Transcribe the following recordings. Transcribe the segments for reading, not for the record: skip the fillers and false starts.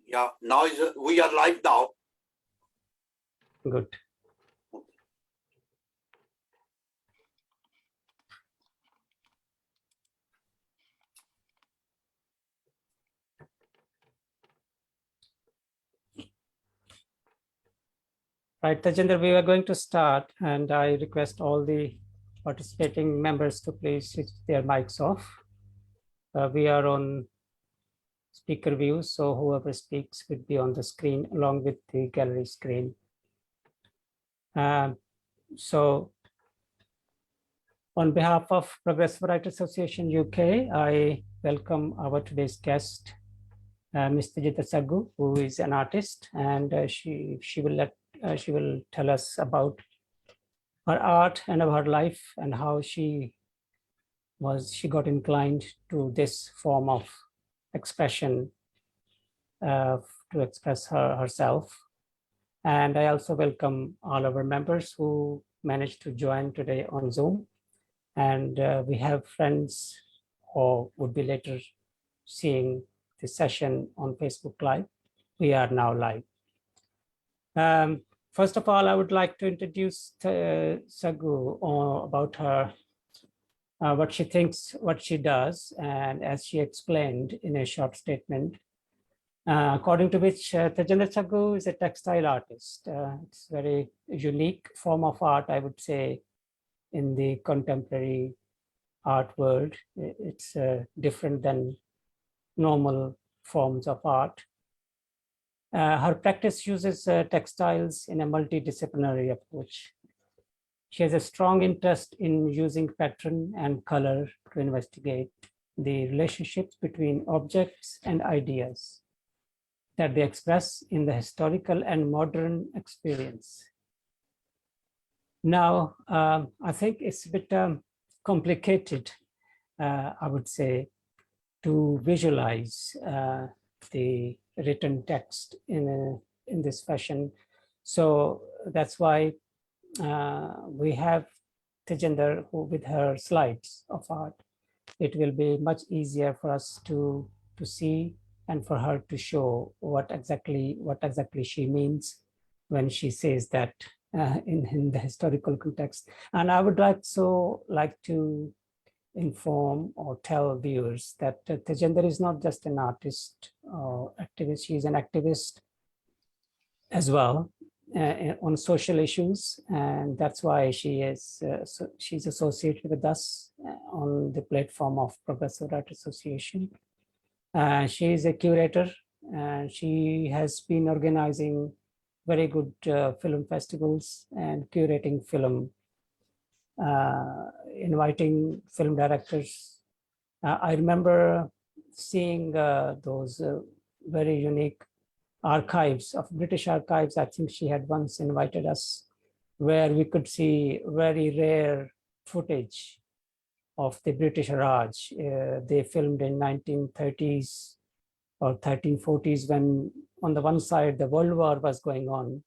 Yeah, now we are live now. Good. Right, Tajender, we are going to start, and I request all the participating members to please switch their mics off. We are on speaker view, so whoever speaks would be on the screen along with the gallery screen. So on behalf of Progressive Writers Association UK, I welcome our today's guest, Ms. Tajeder Sagoo, who is an artist, and she will tell us about her art and of her life and how she got inclined to this form of expression to express herself. And I also welcome all our members who managed to join today on Zoom. And we have friends who would be later seeing the session on Facebook Live. We are now live. First of all, I would like to introduce Sagoo about her, what she thinks, what she does, and as she explained in a short statement, according to which Tajender Sagoo is a textile artist. It's a very unique form of art, I would say, in the contemporary art world. It's different than normal forms of art. Her practice uses textiles in a multidisciplinary approach. She has a strong interest in using pattern and color to investigate the relationships between objects and ideas that they express in the historical and modern experience. Now, I think it's a bit complicated, I would say, to visualize the written text in this fashion. So that's why we have Tajender with her slides of art. It will be much easier for us to see and for her to show what exactly she means when she says that in the historical context. And I would like to inform or tell viewers that Tajender is not just an artist or activist, she's an activist as well on social issues, and that's why she's associated with us on the platform of Progressive Writers Association. She is a curator, and she has been organizing very good film festivals and curating film, inviting film directors. I remember seeing those very unique archives of British archives. I think she had once invited us, where we could see very rare footage of the British Raj. They filmed in 1930s or 1340s, when on the one side the World War was going on,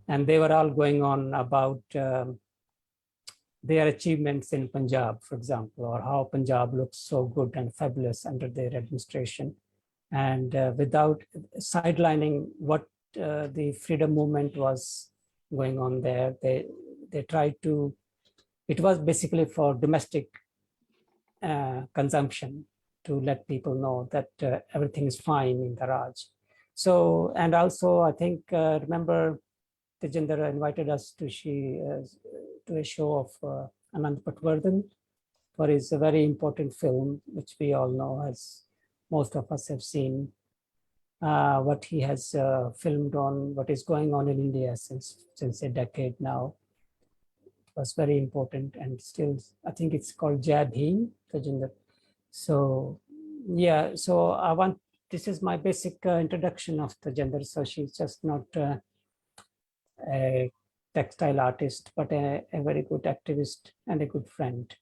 and they were all going on about their achievements in Punjab, for example, or how Punjab looks so good and fabulous under their administration. And without sidelining what the freedom movement was going on there, they tried to, it was basically for domestic consumption, to let people know that everything is fine in the Raj. So, and also I think, remember, Tajender invited us to a show of Anand Patwardhan for his very important film, which we all know, as most of us have seen, what he has filmed on what is going on in India since a decade now. It was very important, and still, I think it's called Jai Bhim, Tajender. So, yeah, so this is my basic introduction of Tajender. So she's just not a textile artist, but a very good activist and a good friend.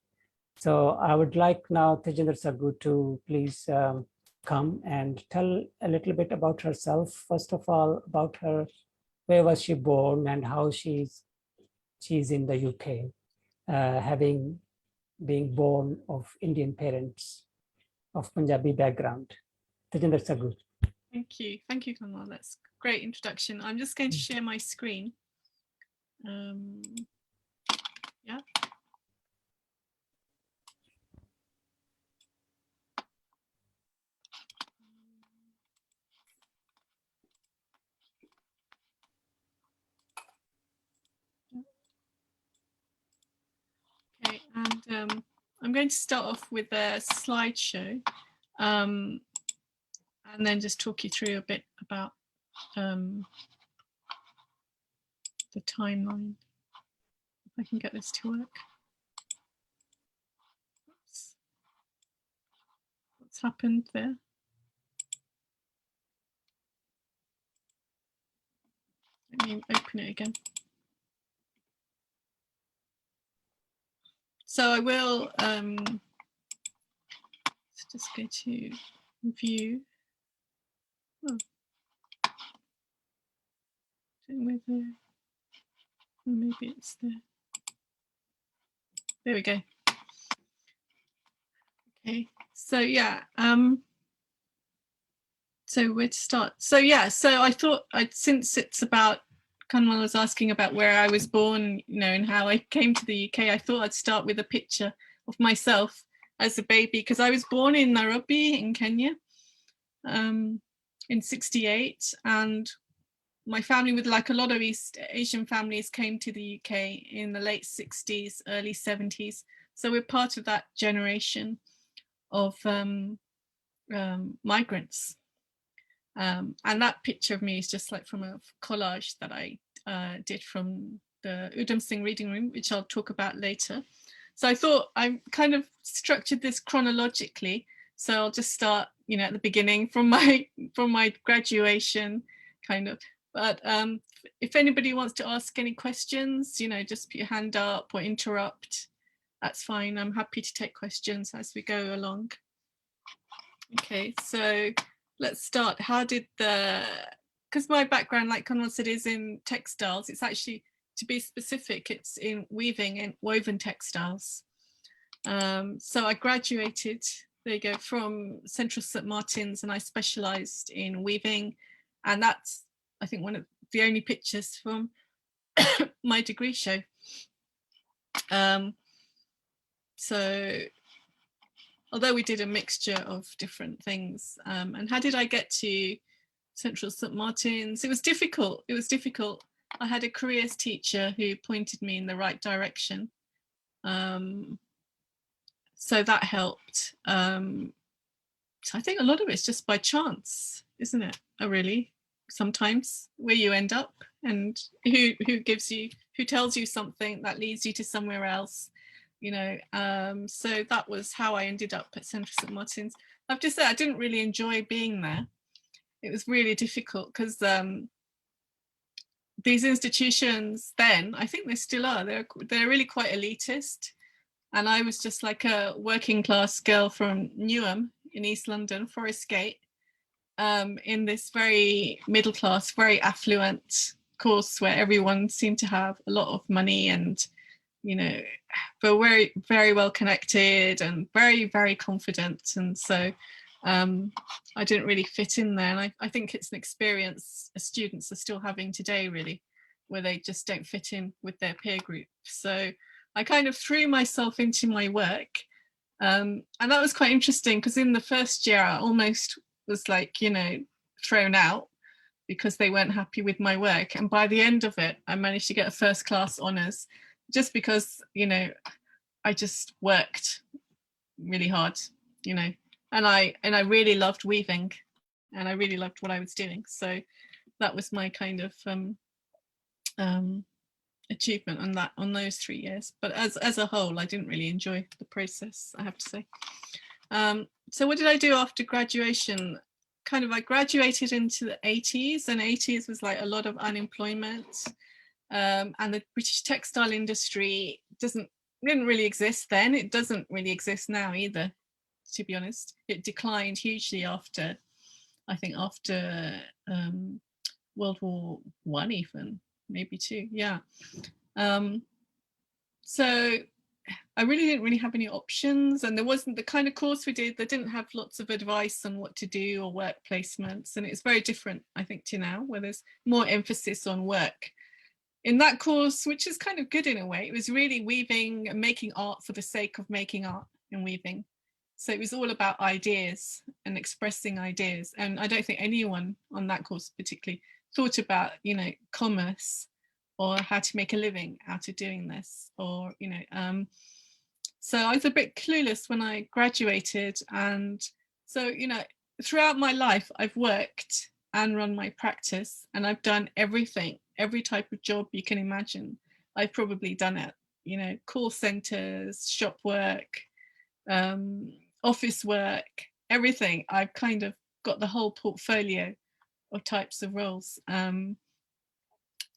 So I would like now Tajeder Sagoo to please come and tell a little bit about herself. First of all, about her, where was she born and how she's in the UK, being born of Indian parents of Punjabi background. Tajeder Sagoo. Thank you, Kanwal. That's a great introduction. I'm just going to share my screen. Yeah. Okay, and I'm going to start off with a slideshow, and then just talk you through a bit about the timeline. If I can get this to work. Oops. What's happened there? Let me open it again. So I will just go to view. Oh, whether maybe it's there. There we go. Okay. So yeah. So where to start? So yeah. So I thought since it's about, Kanwal was asking about where I was born, you know, and how I came to the UK. I thought I'd start with a picture of myself as a baby, because I was born in Niarobi in Kenya in '68, and my family, with like a lot of East Asian families, came to the UK in the late '60s, early '70s. So we're part of that generation of migrants. And that picture of me is just like from a collage that I did from the Udham Singh reading room, which I'll talk about later. So I thought I kind of structured this chronologically. So I'll just start, you know, at the beginning from my graduation, kind of. But if anybody wants to ask any questions, you know, just put your hand up or interrupt. That's fine. I'm happy to take questions as we go along. Okay, so let's start. How did because my background, like Conrad said, is in textiles. It's actually, to be specific, it's in weaving and woven textiles. So I graduated, there you go, from Central St. Martin's, and I specialized in weaving. And that's, I think, one of the only pictures from my degree show. So although we did a mixture of different things. And how did I get to Central St. Martin's? It was difficult. It was difficult. I had a careers teacher who pointed me in the right direction. So that helped. So I think a lot of it's just by chance, isn't it? Really, sometimes where you end up and who tells you something that leads you to somewhere else. You know, so that was how I ended up at Central St. Martin's. I have to say, I didn't really enjoy being there. It was really difficult because these institutions then, I think they still are, they're really quite elitist. And I was just like a working class girl from Newham in East London, Forest Gate, in this very middle class, very affluent course where everyone seemed to have a lot of money and, you know, but very, very well connected and very, very confident. And so I didn't really fit in there. And I think it's an experience students are still having today, really, where they just don't fit in with their peer group. So I kind of threw myself into my work. And that was quite interesting because in the first year, I almost was like, you know, thrown out because they weren't happy with my work. And by the end of it, I managed to get a first class honours, just because, you know, I just worked really hard, you know, and I really loved weaving and I really loved what I was doing. So that was my kind of achievement on those 3 years. But as a whole, I didn't really enjoy the process, I have to say. So what did I do after graduation? Kind of, I graduated into the 80s, and 80s was like a lot of unemployment. And the British textile industry didn't really exist then. It doesn't really exist now either, to be honest. It declined hugely after, I think after World War I, even maybe two, yeah. So I really didn't really have any options, and there wasn't the kind of course we did. They didn't have lots of advice on what to do or work placements, and it's very different, I think, to now, where there's more emphasis on work. In that course, which is kind of good in a way, it was really weaving and making art for the sake of making art and weaving. So it was all about ideas and expressing ideas. And I don't think anyone on that course particularly thought about, you know, commerce or how to make a living out of doing this, or, you know, so I was a bit clueless when I graduated. And so, you know, throughout my life, I've worked and run my practice, and I've done everything, every type of job you can imagine. I've probably done it, you know, call centers, shop work, office work, everything. I've kind of got the whole portfolio of types of roles,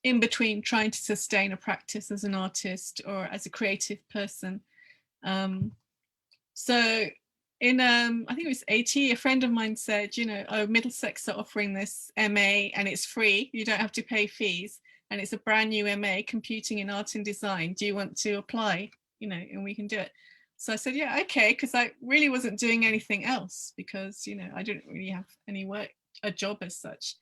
in between trying to sustain a practice as an artist or as a creative person. So in I think it was 80, a friend of mine said, you know, oh, Middlesex are offering this MA and it's free, you don't have to pay fees, and it's a brand new MA, computing in art and design, do you want to apply, you know, and we can do it. So I said, yeah, okay, because I really wasn't doing anything else, because, you know, I didn't really have any work, a job as such.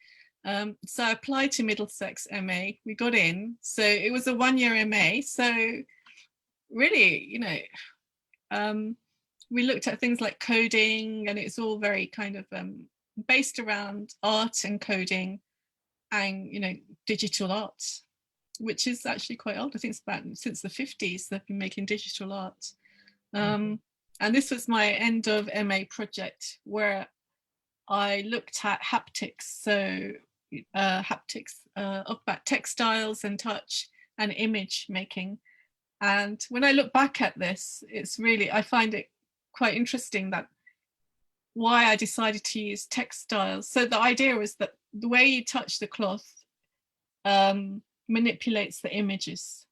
So I applied to Middlesex MA, we got in, so it was a 1-year MA. So really, you know, we looked at things like coding, and it's all very kind of based around art and coding and, you know, digital art, which is actually quite old. I think it's about since the 50s they've been making digital art. And this was my end of MA project, where I looked at haptics, so haptics about textiles and touch and image making. And when I look back at this, it's really, I find it quite interesting that why I decided to use textiles. So the idea was that the way you touch the cloth manipulates the images.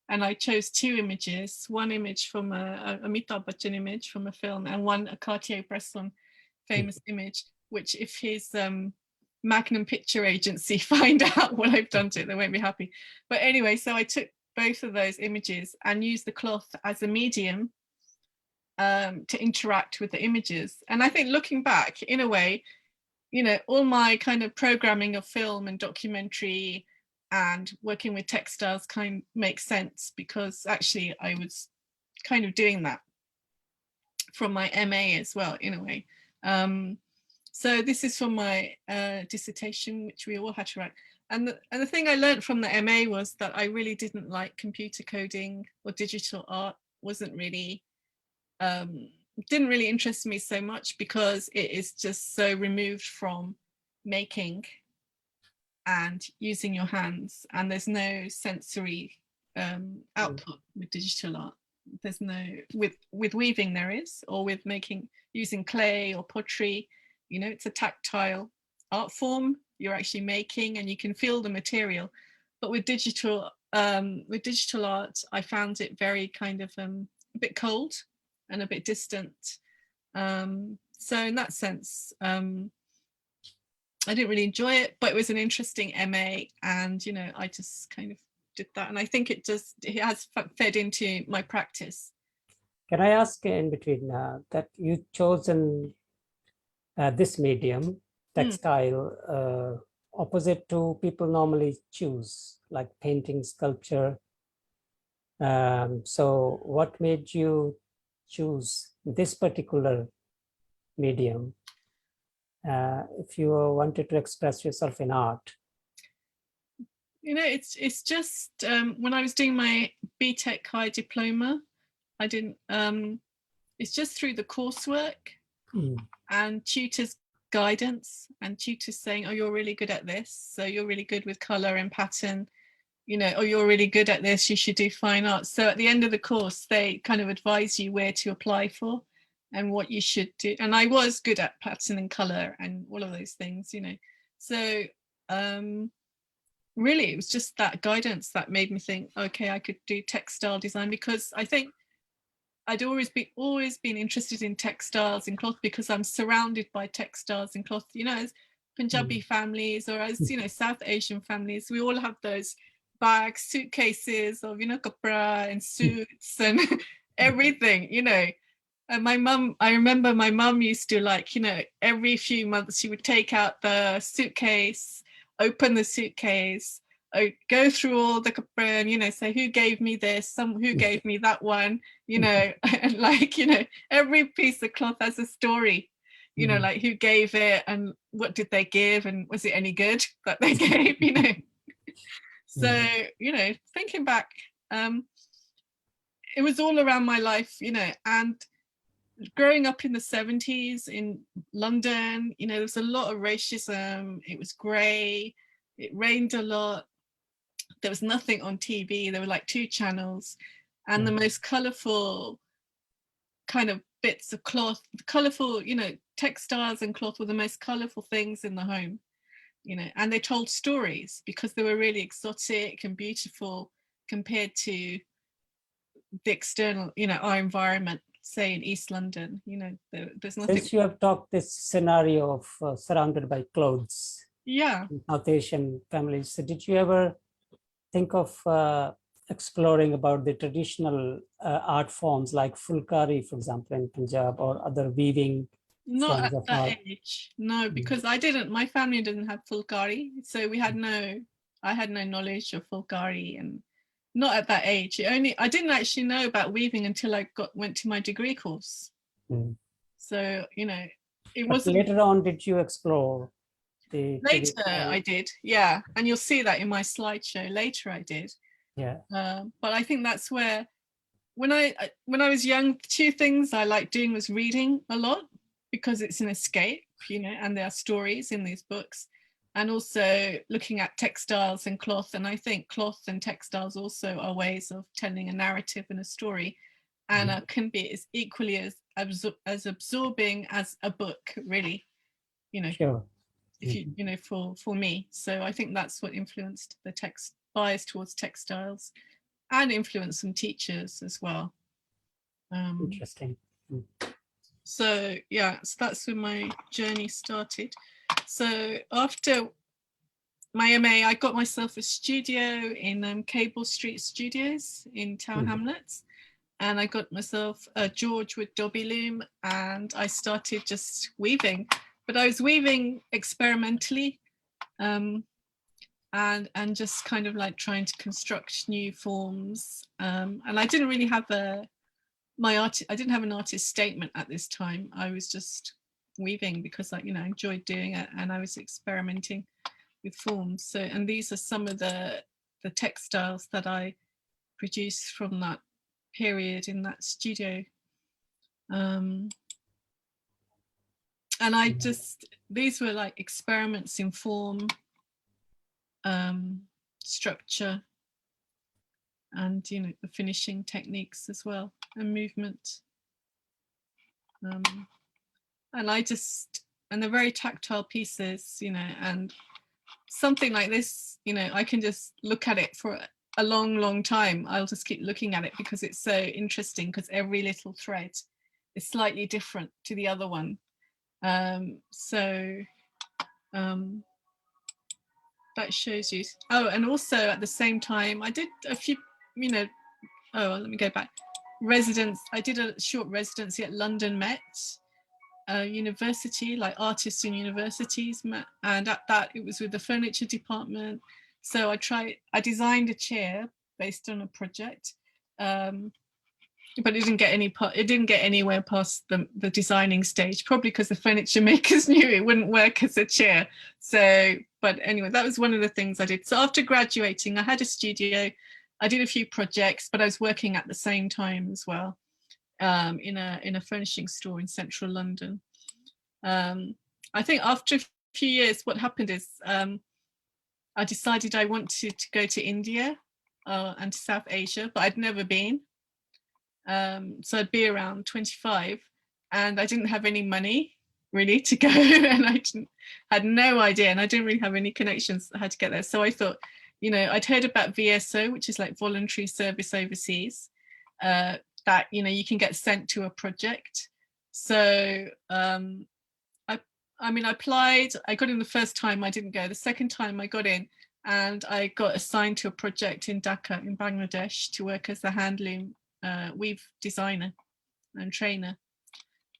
And I chose 2 images, one image from a Amitabh Bachchan image from a film, and one a Cartier-Bresson famous image, which if his Magnum Picture Agency find out what I've done to it, they won't be happy. But anyway, so I took both of those images and used the cloth as a medium to interact with the images. And I think looking back, in a way, you know, all my kind of programming of film and documentary and working with textiles kind of makes sense, because actually I was kind of doing that from my MA as well, in a way. So this is from my dissertation, which we all had to write. And the thing I learned from the MA was that I really didn't like computer coding or digital art. Wasn't really, didn't really interest me so much, because it is just so removed from making and using your hands, and there's no sensory output with digital art. There's no, with weaving there is, or with making, using clay or pottery, you know, it's a tactile art form, you're actually making and you can feel the material. But with digital art, I found it very kind of a bit cold and a bit distant. So in that sense, I didn't really enjoy it, but it was an interesting MA, and, you know, I just kind of did that. And I think it has fed into my practice. Can I ask in between that you chosen this medium, textile, opposite to people normally choose, like painting, sculpture. So what made you choose this particular medium if you wanted to express yourself in art? You know, it's just when I was doing my BTEC high diploma, I didn't, it's just through the coursework and tutors' guidance, and tutors saying, oh, you're really good at this, so you're really good with color and pattern, you know, oh, you're really good at this, you should do fine arts. So at the end of the course, they kind of advise you where to apply for and what you should do. And I was good at pattern and color and all of those things, you know. So really, it was just that guidance that made me think, okay, I could do textile design, because I think I'd always been interested in textiles and cloth, because I'm surrounded by textiles and cloth, you know, as Punjabi families, or as, you know, South Asian families, we all have those bags, suitcases of, kapra and suits and everything, And I remember my mum used to every few months she would take out the suitcase, open the suitcase, go through all the kapra and, say, who gave me this, who gave me that one, and every piece of cloth has a story, like who gave it and what did they give and was it any good that they gave, So, thinking back, it was all around my life, and growing up in the 70s in London, there was a lot of racism. It was grey. It rained a lot. There was nothing on TV. There were like 2 channels, and the most colourful kind of bits of cloth, colourful, textiles and cloth were the most colourful things in the home, and they told stories because they were really exotic and beautiful compared to the external, our environment, say in East London, there's nothing. Since you have talked this scenario of surrounded by clothes, yeah, in South Asian families, so did you ever think of exploring about the traditional art forms like fulkari, for example, in Punjab, or other weaving not forms at of that art? age, no, because my family didn't have fulkari, so I had no knowledge of fulkari, and not at that age. I didn't actually know about weaving until I went to my degree course. So it But wasn't. later on, did you explore the Later traditional? I did, yeah, and you'll see that in my slideshow. Later I did, Yeah. But I think that's where when I was young, 2 things I liked doing was reading a lot because it's an escape, and there are stories in these books, and also looking at textiles and cloth. And I think cloth and textiles also are ways of telling a narrative and a story, and can be as equally as absorbing as a book, really, Sure. if you for me. So I think that's what influenced the bias towards textiles, and influenced some teachers as well. Interesting. So yeah, so that's when my journey started. So after my MA, I got myself a studio in Cable Street Studios in Town Hamlets, and I got myself a George with Dobby loom, and I started just weaving. But I was weaving experimentally, and just kind of like trying to construct new forms. And I didn't really have I didn't have an artist statement at this time. I was just weaving because I enjoyed doing it, and I was experimenting with forms. So, and these are some of the textiles that I produced from that period in that studio. And I these were like experiments in form, structure, and the finishing techniques as well, and movement. And they're very tactile pieces, and something like this, I can just look at it for a long time. I'll just keep looking at it because it's so interesting, because every little thread is slightly different to the other one. That shows you. Oh, and also at the same time, I did a few, let me go back. I did a short residency at London Met University, like artists in universities met, and at that it was with the furniture department. So I designed a chair based on a project, but it didn't get anywhere past the designing stage, probably because the furniture makers knew it wouldn't work as a chair. So, but anyway, that was one of the things I did. So after graduating, I had a studio. I did a few projects, but I was working at the same time as well, in a furnishing store in central London. I think after a few years, what happened is I decided I wanted to go to India and to South Asia, but I'd never been. So I'd be around 25, and I didn't have any money really to go, and I had no idea, and I didn't really have any connections how to get there. So I thought, I'd heard about VSO, which is like voluntary service overseas, that you can get sent to a project. So I applied. I got in the first time, I didn't go. The second time I got in, and I got assigned to a project in Dhaka in Bangladesh to work as the handloom weave designer and trainer.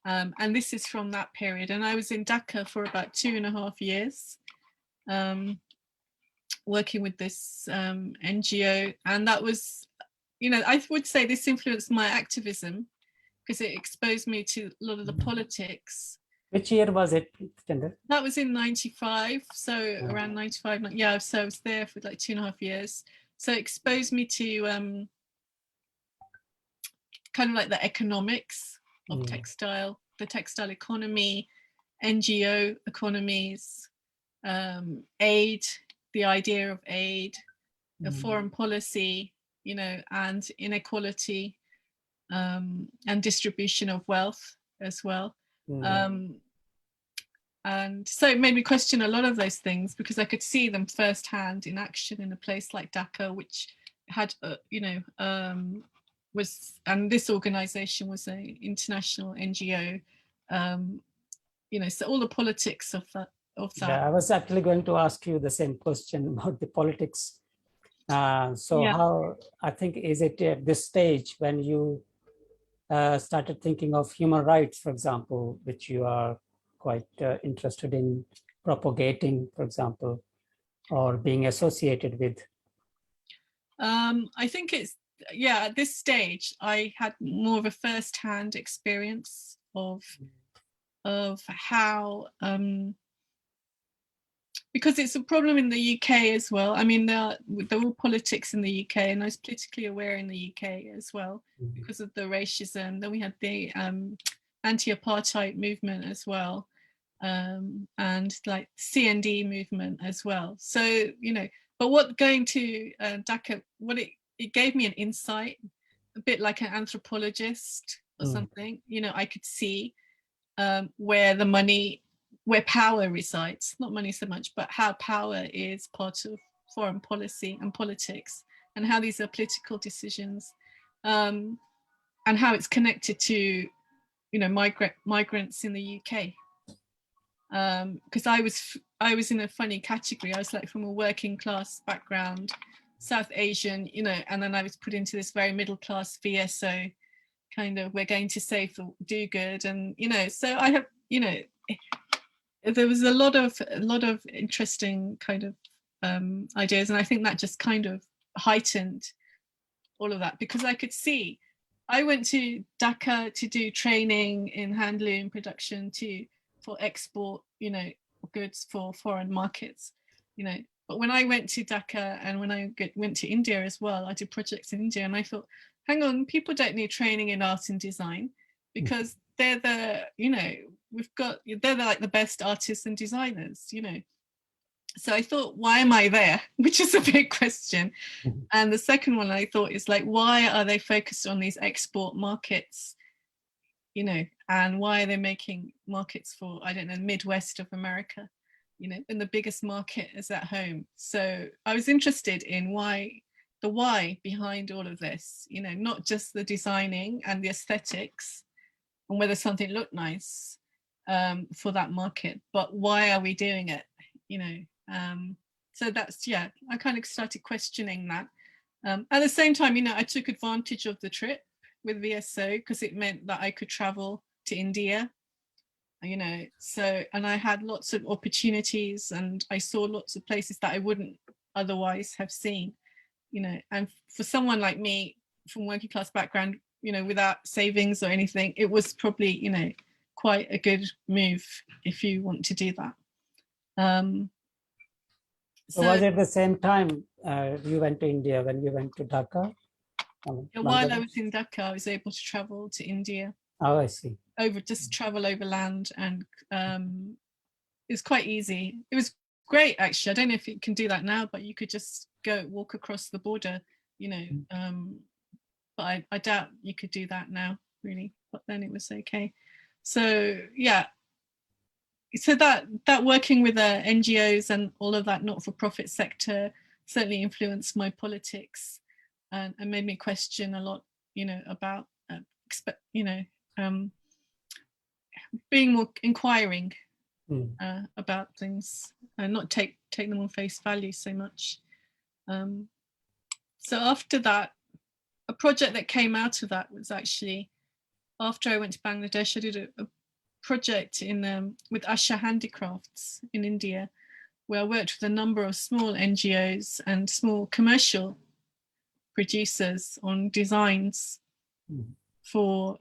And this is from that period. And I was in Dhaka for about 2.5 years, working with this NGO. And that was, you know, I would say this influenced my activism because it exposed me to a lot of the politics. Which year was it, Tajender? That was in 95. So around 95, yeah, so I was there for like 2.5 years. So it exposed me to kind of like the economics of textile, the textile economy, NGO economies, aid, the idea of aid, the foreign policy, you know, and inequality, and distribution of wealth as well. And so it made me question a lot of those things because I could see them firsthand in action in a place like Dhaka, which had, you know, and this organization was an international NGO, you know, so all the politics of that. Yeah, I was actually going to ask you the same question about the politics. How, I think, is it at this stage when you started thinking of human rights, for example, which you are quite interested in propagating, for example, or being associated with? I think it's, yeah, at this stage, I had more of a first-hand experience of how, because it's a problem in the UK as well. I mean, there are all politics in the UK, and I was politically aware in the UK as well because of the racism. Then we had the anti-apartheid movement as well, and like CND movement as well. So, you know, but what going to Dhaka, what it gave me an insight, a bit like an anthropologist or something. You know, I could see where power resides, not money so much, but how power is part of foreign policy and politics, and how these are political decisions, and how it's connected to, you know, migrants in the UK. Because I was in a funny category. I was like from a working class background, South Asian, you know, and then I was put into this very middle class VSO kind of, we're going to say for do good, and you know, so I have, you know, there was a lot of interesting kind of ideas, and I think that just kind of heightened all of that because I could see. I went to Dhaka to do training in handloom production for export, you know, goods for foreign markets, you know. But when I went to Dhaka and when I went to India as well, I did projects in India, and I thought, hang on, people don't need training in art and design because they're the, you know, they're like the best artists and designers, you know. So I thought, why am I there? Which is a big question. And the second one I thought is like, why are they focused on these export markets, you know, and why are they making markets for, I don't know, Midwest of America, you know, and the biggest market is at home. So I was interested in the why behind all of this, you know, not just the designing and the aesthetics and whether something looked nice for that market, but why are we doing it, you know? So that's, yeah, I kind of started questioning that. At the same time, you know, I took advantage of the trip with VSO because it meant that I could travel to India, you know, so, and I had lots of opportunities and I saw lots of places that I wouldn't otherwise have seen, you know, and for someone like me from working class background, you know, without savings or anything, it was probably, you know, quite a good move if you want to do that. So was it the same time you went to India when you went to Dhaka? While I was in Dhaka, I was able to travel to India. Oh, I see. Just travel over land, and it was quite easy. It was great, actually. I don't know if you can do that now, but you could just walk across the border, you know. But I doubt you could do that now, really. But then it was okay. So yeah. So that working with NGOs and all of that not-for-profit sector certainly influenced my politics and made me question a lot, you know, about you know, being more inquiring about things and not take them on face value so much. So after that, a project that came out of that was actually, after I went to Bangladesh, I did a project with Asha Handicrafts in India, where I worked with a number of small NGOs and small commercial producers on designs for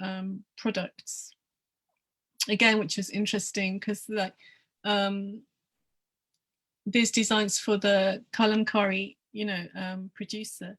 products. Again, which was interesting because like these designs for the kalamkari, producer,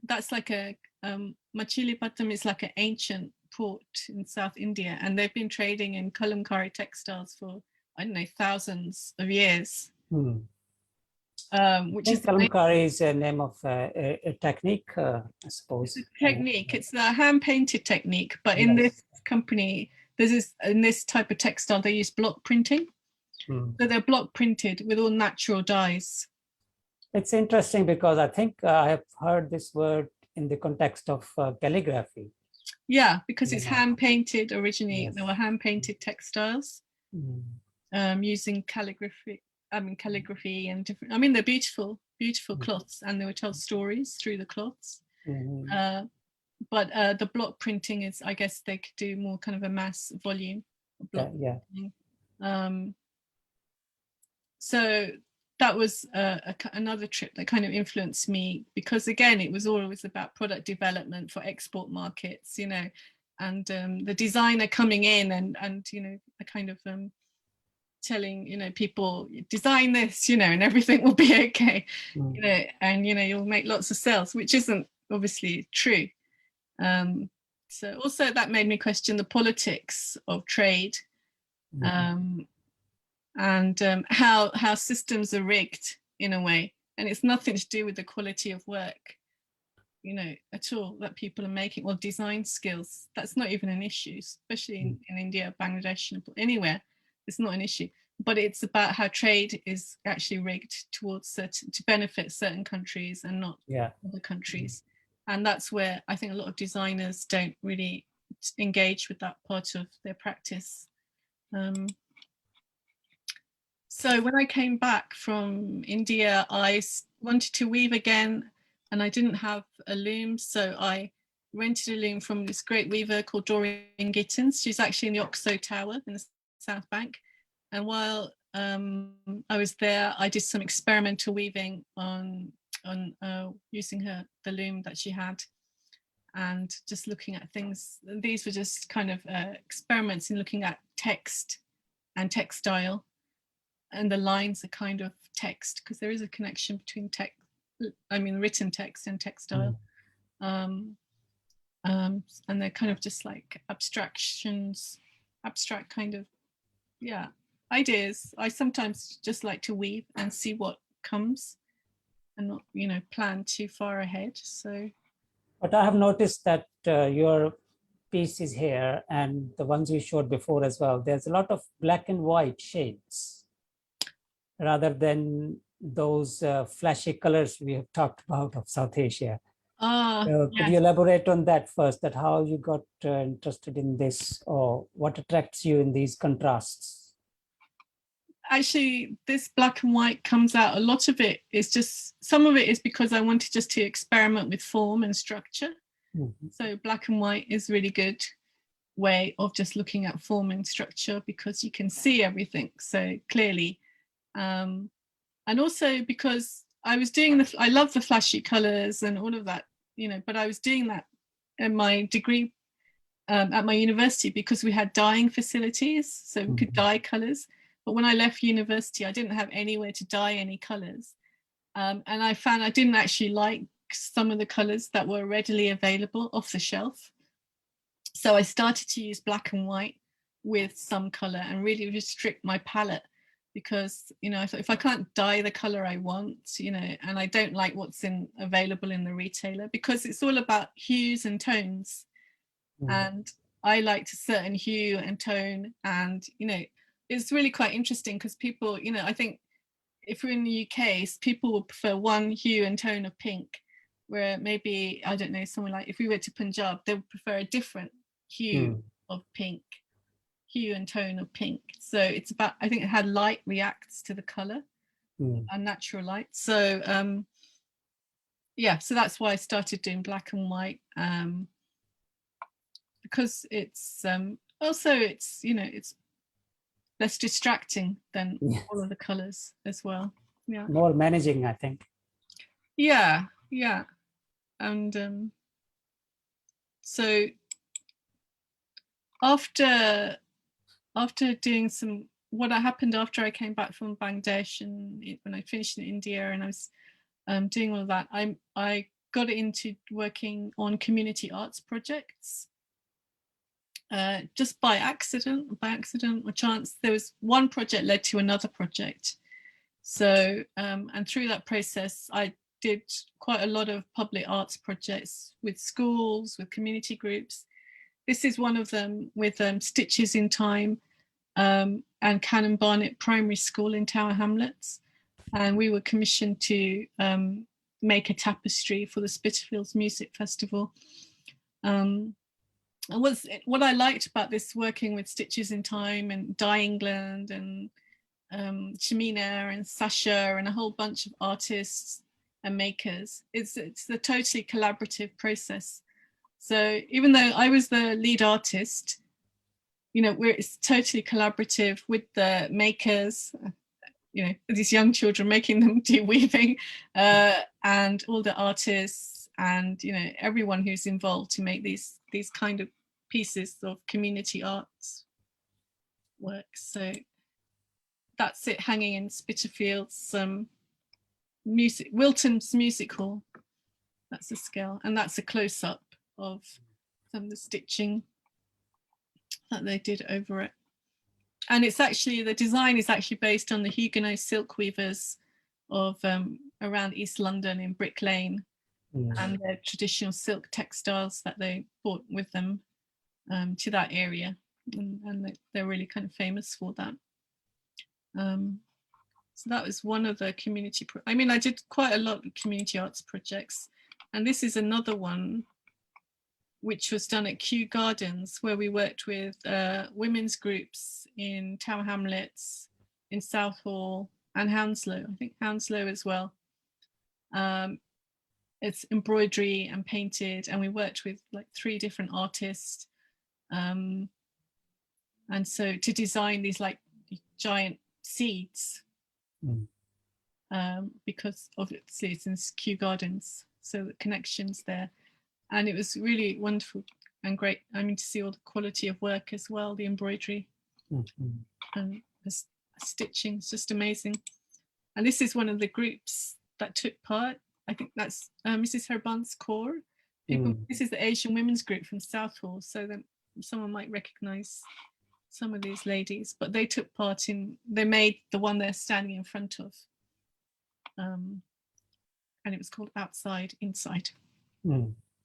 that's like a Machilipatnam is like an ancient port in South India, and they've been trading in kalamkari textiles for, I don't know, thousands of years. Which is kalamkari is a name of a technique, I suppose. It's a technique. It's a hand-painted technique, but in this company, in this type of textile, they use block printing. So they're block printed with all natural dyes. It's interesting because I think I have heard this word in the context of calligraphy. Yeah, because it's hand-painted originally. Yes. They were hand-painted textiles using calligraphy and different, they're beautiful cloths, and they would tell stories through the cloths. But the block printing is, I guess they could do more kind of a mass volume of block printing. So that was another trip that kind of influenced me, because again, it was always about product development for export markets, and the designer coming in and the kind of telling people, design this, and everything will be okay, and you'll make lots of sales, which isn't obviously true. So also that made me question the politics of trade, and how systems are rigged in a way, and it's nothing to do with the quality of work, at all, that people are making, or design skills. That's not even an issue, especially in India, Bangladesh, anywhere. It's not an issue, but it's about how trade is actually rigged towards to benefit certain countries and not other countries. And that's where I think a lot of designers don't really engage with that part of their practice. So when I came back from India, I wanted to weave again, and I didn't have a loom, so I rented a loom from this great weaver called Doreen Gittins. She's actually in the Oxo Tower in the South Bank. And while I was there, I did some experimental weaving on using the loom that she had, and just looking at things. These were just kind of experiments in looking at text and textile, and the lines are kind of text, because there is a connection between written text and textile. And they're kind of just like abstract kind of, ideas. I sometimes just like to weave and see what comes, and not, plan too far ahead. So, but I have noticed that your pieces here and the ones you showed before as well, there's a lot of black and white shades rather than those flashy colors we have talked about of South Asia. Could you elaborate on that first, that how you got interested in this, or what attracts you in these contrasts? Actually, this black and white comes out, a lot of it is just, some of it is because I wanted just to experiment with form and structure. So black and white is really good way of just looking at form and structure, because you can see everything so clearly. And also because I was doing I love the flashy colors and all of that, but I was doing that in my degree at my university, because we had dyeing facilities, so we could dye colors. But when I left university, I didn't have anywhere to dye any colors. And I found I didn't actually like some of the colors that were readily available off the shelf. So I started to use black and white with some color and really restrict my palette, because, if I can't dye the color I want, and I don't like what's available in the retailer, because it's all about hues and tones. And I liked a certain hue and tone, and, it's really quite interesting because people, I think if we're in the UK, people will prefer one hue and tone of pink, where maybe, I don't know, somewhere like if we went to Punjab, they would prefer a different hue of pink, hue and tone of pink. So it's about, I think it had light reacts to the color and natural light. So yeah, so that's why I started doing black and white, because it's also it's, you know, it's less distracting than all of the colors as well. Yeah, more managing, I think. yeah, yeah. And so after doing some, what happened after I came back from Bangladesh and when I finished in India and I was doing all of that, I got into working on community arts projects. Just by accident or chance. There was one project led to another project. So, and through that process, I did quite a lot of public arts projects with schools, with community groups. This is one of them with Stitches in Time and Cannon Barnett Primary School in Tower Hamlets. And we were commissioned to make a tapestry for the Spitalfields Music Festival. And what I liked about this, working with Stitches in Time and Dye England and Shamina and Sasha and a whole bunch of artists and makers, it's a totally collaborative process. So even though I was the lead artist, you know, it's totally collaborative with the makers, you know, these young children, making them do weaving, and all the artists and, you know, everyone who's involved to make these kind of pieces of community arts work. So that's it, hanging in Spitalfields music, Wilton's Music Hall. That's the scale, and that's a close-up of some of the stitching that they did over it. And it's actually, the design is actually based on the Huguenot silk weavers of around East London in Brick Lane, and their traditional silk textiles that they brought with them to that area, and they're really kind of famous for that. So that was one of the community, I mean, I did quite a lot of community arts projects, and this is another one which was done at Kew Gardens, where we worked with women's groups in Tower Hamlets, in Southall and Hounslow, I think Hounslow as well. It's embroidery and painted, and we worked with like 3 different artists. And so to design these like giant seeds, because obviously it's in Kew Gardens, so the connections there. And it was really wonderful and great. I mean, to see all the quality of work as well, the embroidery and the stitching, it's just amazing. And this is one of the groups that took part. I think that's Mrs. Herban's Core. This is the Asian Women's Group from Southall, so that someone might recognize some of these ladies, but they took part in, they made the one they're standing in front of. And it was called Outside, Inside.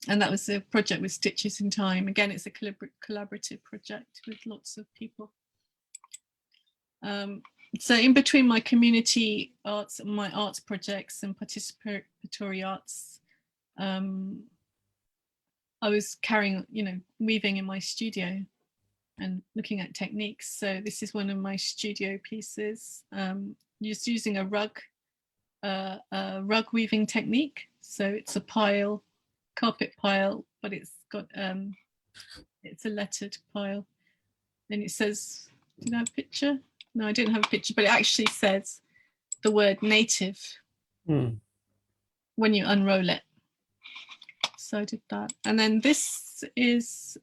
And that was a project with Stitches in Time. Again, it's a collaborative project with lots of people. So in between my community arts and my arts projects and participatory arts, I was carrying, you know, weaving in my studio and looking at techniques. So this is one of my studio pieces, just using a rug weaving technique. So it's a pile, carpet pile, but it's got it's a lettered pile, and it says, did I have a picture? No, I didn't have a picture, but it actually says the word native when you unroll it. So I did that. And then this is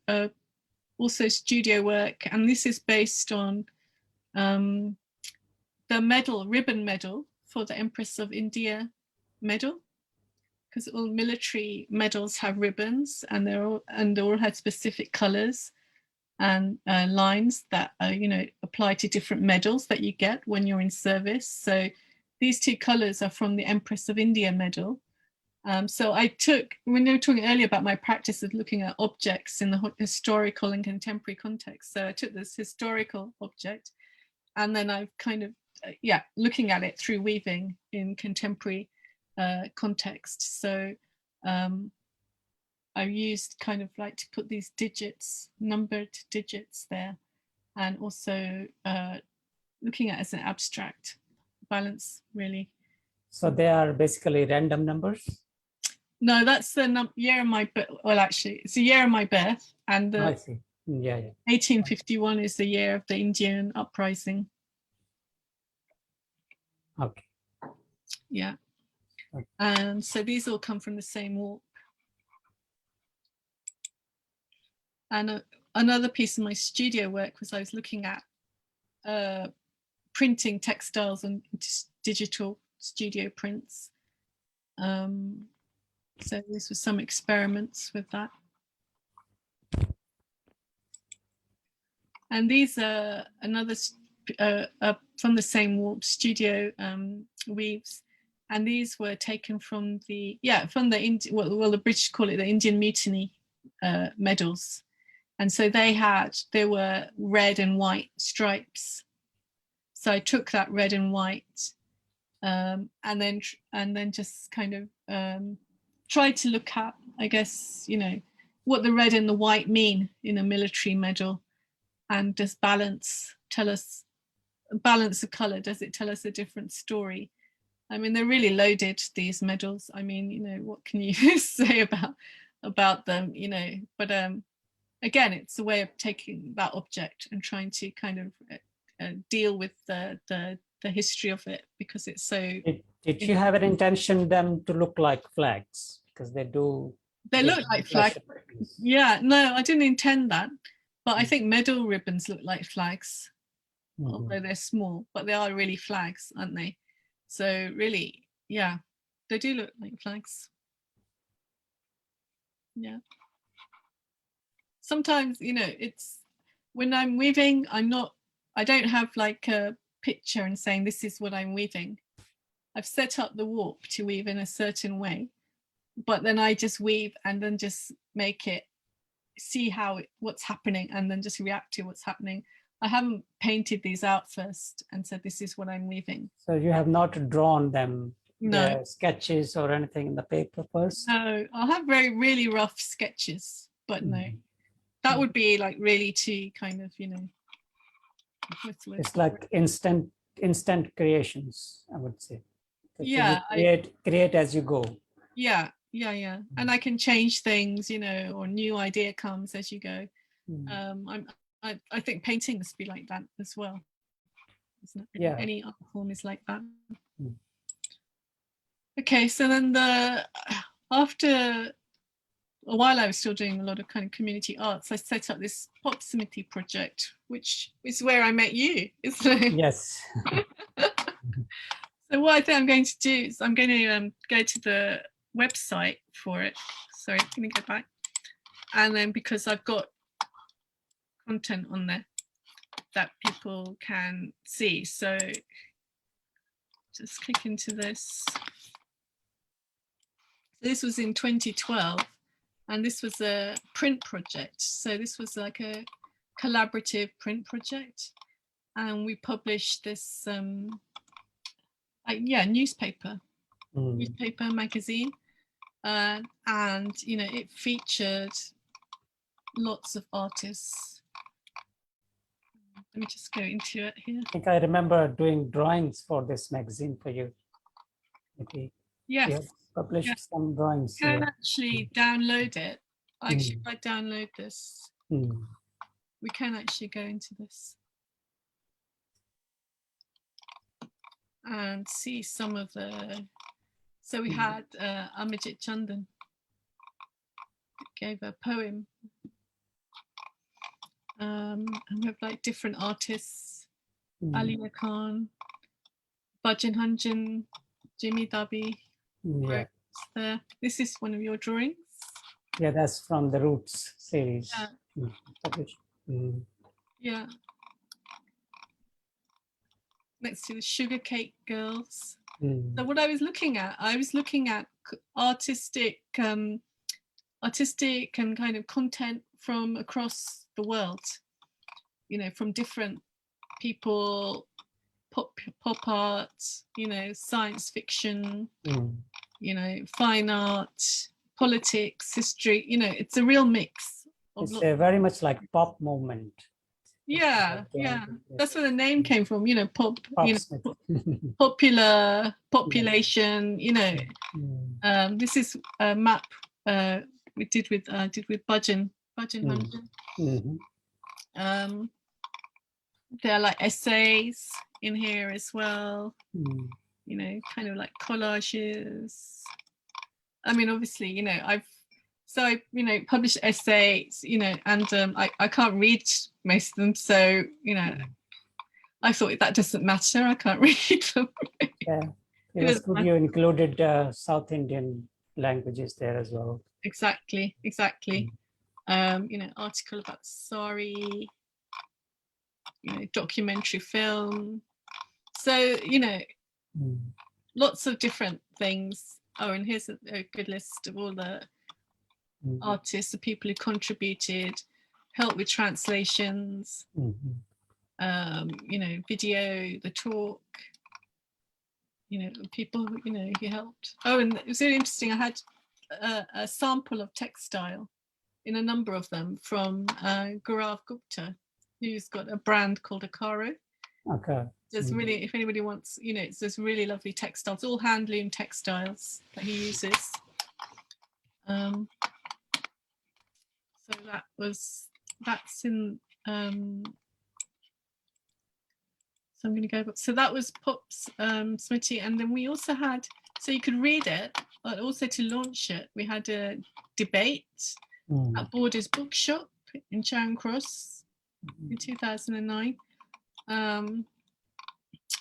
also studio work, and this is based on the medal, ribbon medal for the Empress of India medal, because all military medals have ribbons, and they all have specific colors and lines that you know, apply to different medals that you get when you're in service. So these 2 colors are from the Empress of India medal. So I took, when you were talking earlier about my practice of looking at objects in the historical and contemporary context, so I took this historical object, and then I've kind of looking at it through weaving in contemporary context. So I used kind of like to put these digits, numbered digits there, and also looking at it as an abstract balance, really. So they are basically random numbers? No, that's the year of my birth. Well, actually, it's the year of my birth, and I the see. Yeah, yeah. 1851 is the year of the Indian uprising. Okay. Yeah. Okay. And so these all come from the same warp. And another piece of my studio work was I was looking at printing textiles and digital studio prints. So this was some experiments with that. And these are another from the same warp studio weaves, and these were taken from the well the British call it the Indian Mutiny medals, and so they were red and white stripes. So I took that red and white, and then just kind of tried to look at, I guess, what the red and the white mean in a military medal. And does balance of color, does it tell us a different story? I mean, they're really loaded, these medals. I mean, what can you say about them, but again, it's a way of taking that object and trying to kind of deal with the history of it, because it's so. Did you have an intention them to look like flags? Because they do. They look like flags. Yeah, no, I didn't intend that. But I think medal ribbons look like flags, although they're small, but they are really flags, aren't they? So really, yeah, they do look like flags. Yeah. Sometimes, it's when I'm weaving, I don't have like a picture and saying this is what I'm weaving. I've set up the warp to weave in a certain way, but then I just weave and then just make it, see what's happening, and then just react to what's happening. I haven't painted these out first and said this is what I'm weaving. So you have not drawn them, no sketches or anything in the paper first? No, I'll have really rough sketches, but no, that would be like really too kind of it's like instant creations, I would say. So yeah, create as you go. Yeah, and I can change things, or new idea comes as you go. I think painting must be like that as well, isn't it? Yeah. Any art form is like that. Okay, so then after a while I was still doing a lot of kind of community arts, I set up this proximity project, which is where I met you, isn't it? Yes. So what I think I'm going to do is I'm going to go to the website for it. Sorry, let me go back. And then because I've got content on there that people can see. So just click into this. This was in 2012, and this was a print project. So this was like a collaborative print project. And we published this newspaper magazine, and it featured lots of artists. Let me just go into it here. I think I remember doing drawings for this magazine for you. Okay. Yes. You have published some drawings. You can actually download it. Actually, if I download this, we can actually go into this and see some of the. So we had Amajit Chandan gave a poem, and we have like different artists: Aliya Khan, Bhajan Hanjan, Jimmy Dabi. Yeah. There. This is one of your drawings. Yeah, that's from the Roots series. Yeah. Yeah. Next to the Sugar Cake Girls. So what I was looking at artistic and kind of content from across the world, from different people, pop art, science fiction, fine art, politics, history, it's a real mix. It's very much like pop movement. Yeah, yeah. That's where the name came from. You know, Popsmith. popular population. You know, Mm, this is a map we did with Budgeon mm, Hunter. mhm, There are like essays in here as well. mm, You know, kind of like collages. I mean, obviously, you know, I've published essays, you know, and I can't read most of them, so you know, I thought that doesn't matter. I can't read them. yeah, it It was doesn't good matter. you included South Indian languages there as well. Exactly. You know, article about sari, you know, documentary film. So, you know, Mm, lots of different things. Oh, and here's a good list of all the mm, artists, the people who contributed, helped with translations, mhm, you know, video, the talk, you know, people, you know, who helped. Oh, and it was really interesting. I had a sample of textile in a number of them from Gaurav Gupta, who's got a brand called Akaro. Okay. There's really, if anybody wants, you know, it's this really lovely textiles, all handloom textiles that he uses. So that's in, so I'm going to go back. So that was Pop's Smitty. And then we also had, so you could read it, but also to launch it, we had a debate at Borders Bookshop in Charing Cross in 2009.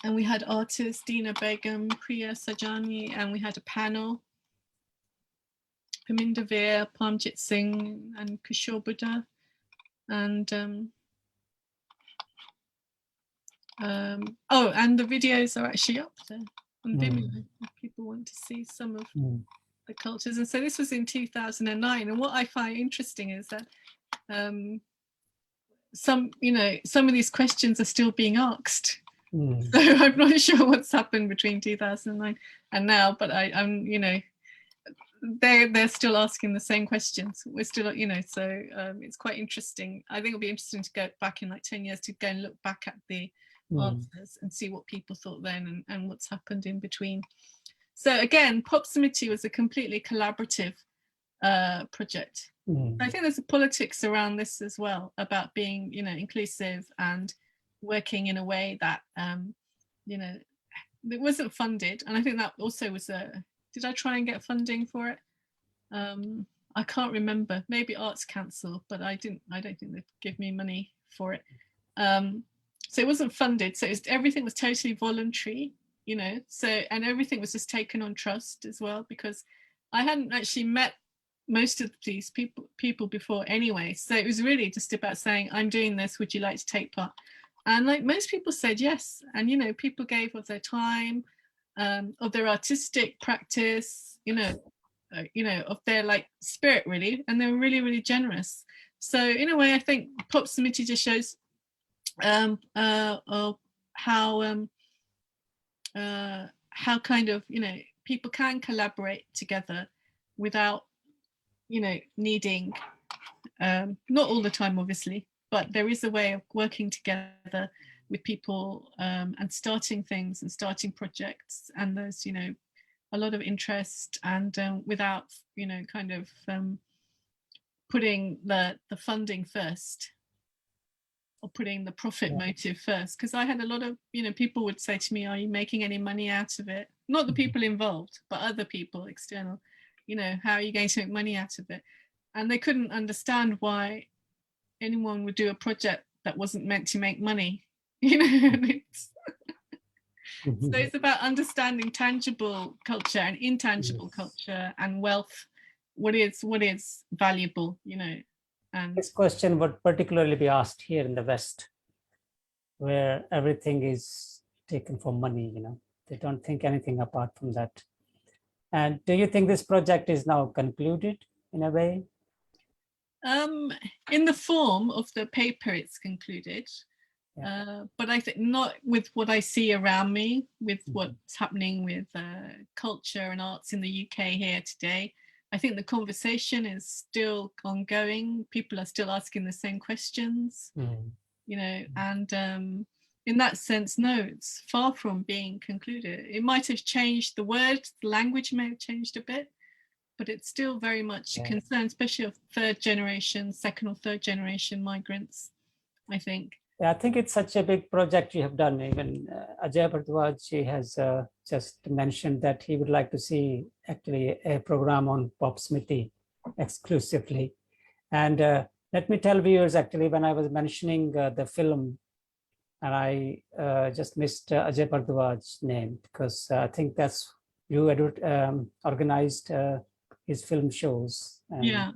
And we had artists Dina Begum, Priya Sajani, and we had a panel. Paminda Veer, Parmjit Singh, and Kishore Buddha. And oh, and the videos are actually up there on Vimeo if people want to see some of the cultures. And so this was in 2009. And what I find interesting is that some of these questions are still being asked. So I'm not sure what's happened between 2009 and now, but I'm, you know, they're still asking the same questions. We're still, you know, so it's quite interesting. I think it'll be interesting to go back in like 10 years to go and look back at the answers and see what people thought then and what's happened in between. So again, Pop Smitty was a completely collaborative project. I think there's a politics around this as well, about being, you know, inclusive and working in a way that, you know, it wasn't funded. And I think that also was did I try and get funding for it? I can't remember, maybe Arts Council, but I don't think they'd give me money for it. So it wasn't funded. So everything was totally voluntary, you know, so, and everything was just taken on trust as well, because I hadn't actually met most of these people before anyway. So it was really just about saying, I'm doing this, would you like to take part? And like most people said yes. And, you know, people gave of their time, of their artistic practice, you know, of their like spirit really. And they were really, really generous. So in a way, I think Pop Smitty just shows how kind of, you know, people can collaborate together without, you know, needing, not all the time obviously, but there is a way of working together with people and starting things and starting projects, and there's, you know, a lot of interest, and without, you know, kind of putting the funding first or putting the profit motive first. Because I had a lot of, you know, people would say to me, are you making any money out of it? Not the people involved, but other people, external, you know, how are you going to make money out of it? And they couldn't understand why anyone would do a project that wasn't meant to make money, you know. So it's about understanding tangible culture and intangible culture and wealth, what is valuable, you know. And this question would particularly be asked here in the West, where everything is taken for money, you know. They don't think anything apart from that. And do you think this project is now concluded in a way? in the form of the paper, it's concluded. But I think not with what I see around me, with what's happening with culture and arts in the UK here today. I think the conversation is still ongoing. People are still asking the same questions. you know, and in that sense, no, it's far from being concluded. It might have changed the words, the language may have changed a bit, but it's still very much concerned, especially of third generation, second or third generation migrants, I think. Yeah, I think it's such a big project you have done. Even Ajay Bhardwaj, he has just mentioned that he would like to see actually a program on pop smithy exclusively. And let me tell viewers, actually, when I was mentioning the film, and I just missed Ajay Bhardwaj's name, because I think that's you organized his film shows. And Yeah.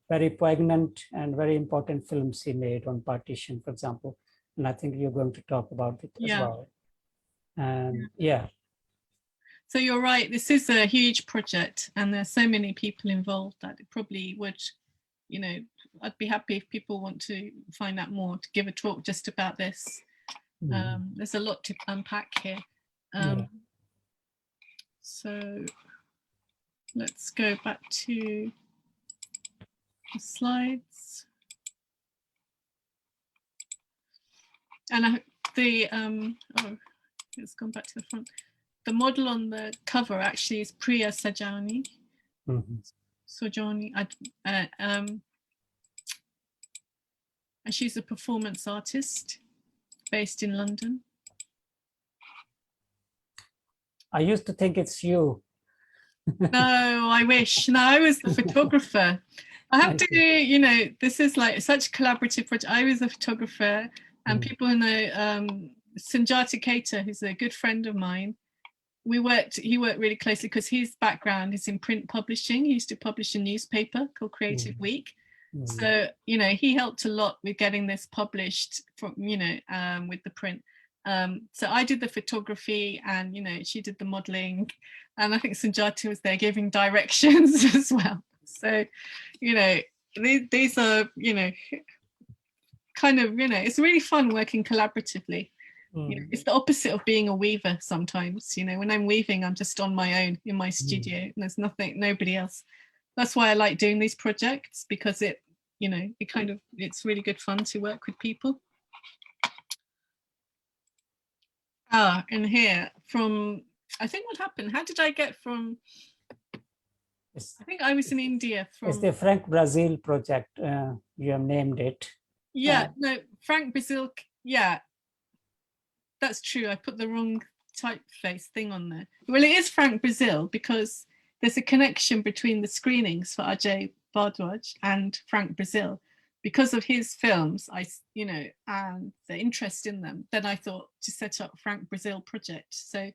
very poignant and very important films he made on partition, for example. And I think you're going to talk about it as well. And yeah. So you're right, this is a huge project and there's so many people involved that it probably would, you know, I'd be happy if people want to find out more, to give a talk just about this. There's a lot to unpack here. So let's go back to the slides. And let's go back to the front. The model on the cover actually is Priya Sajani. Sojani, and she's a performance artist based in London. I used to think it's you. No, I wish. No, I was the photographer. I have to, you know, this is like such a collaborative project. I was a photographer, and people who know Sunjata Keita, who's a good friend of mine, he worked really closely because his background is in print publishing. He used to publish a newspaper called Creative Week. So, you know, he helped a lot with getting this published from, you know, with the print. So I did the photography and, you know, she did the modeling, and I think Sunjata was there giving directions as well. So, you know, these are, you know, kind of, you know, it's really fun working collaboratively. You know, it's the opposite of being a weaver sometimes. You know, when I'm weaving, I'm just on my own in my studio and there's nobody else. That's why I like doing these projects, because it, you know, it's really good fun to work with people. And here from, I think what happened, how did I get from, I think I was in India from. It's the Frank Brazil project, you have named it. Yeah, no, Frank Brazil, yeah. That's true. I put the wrong typeface thing on there. Well, it is Frank Brazil because there's a connection between the screenings for Ajay Bhardwaj and Frank Brazil. Because of his films, you know, and the interest in them, then I thought to set up Frank Brazil project. So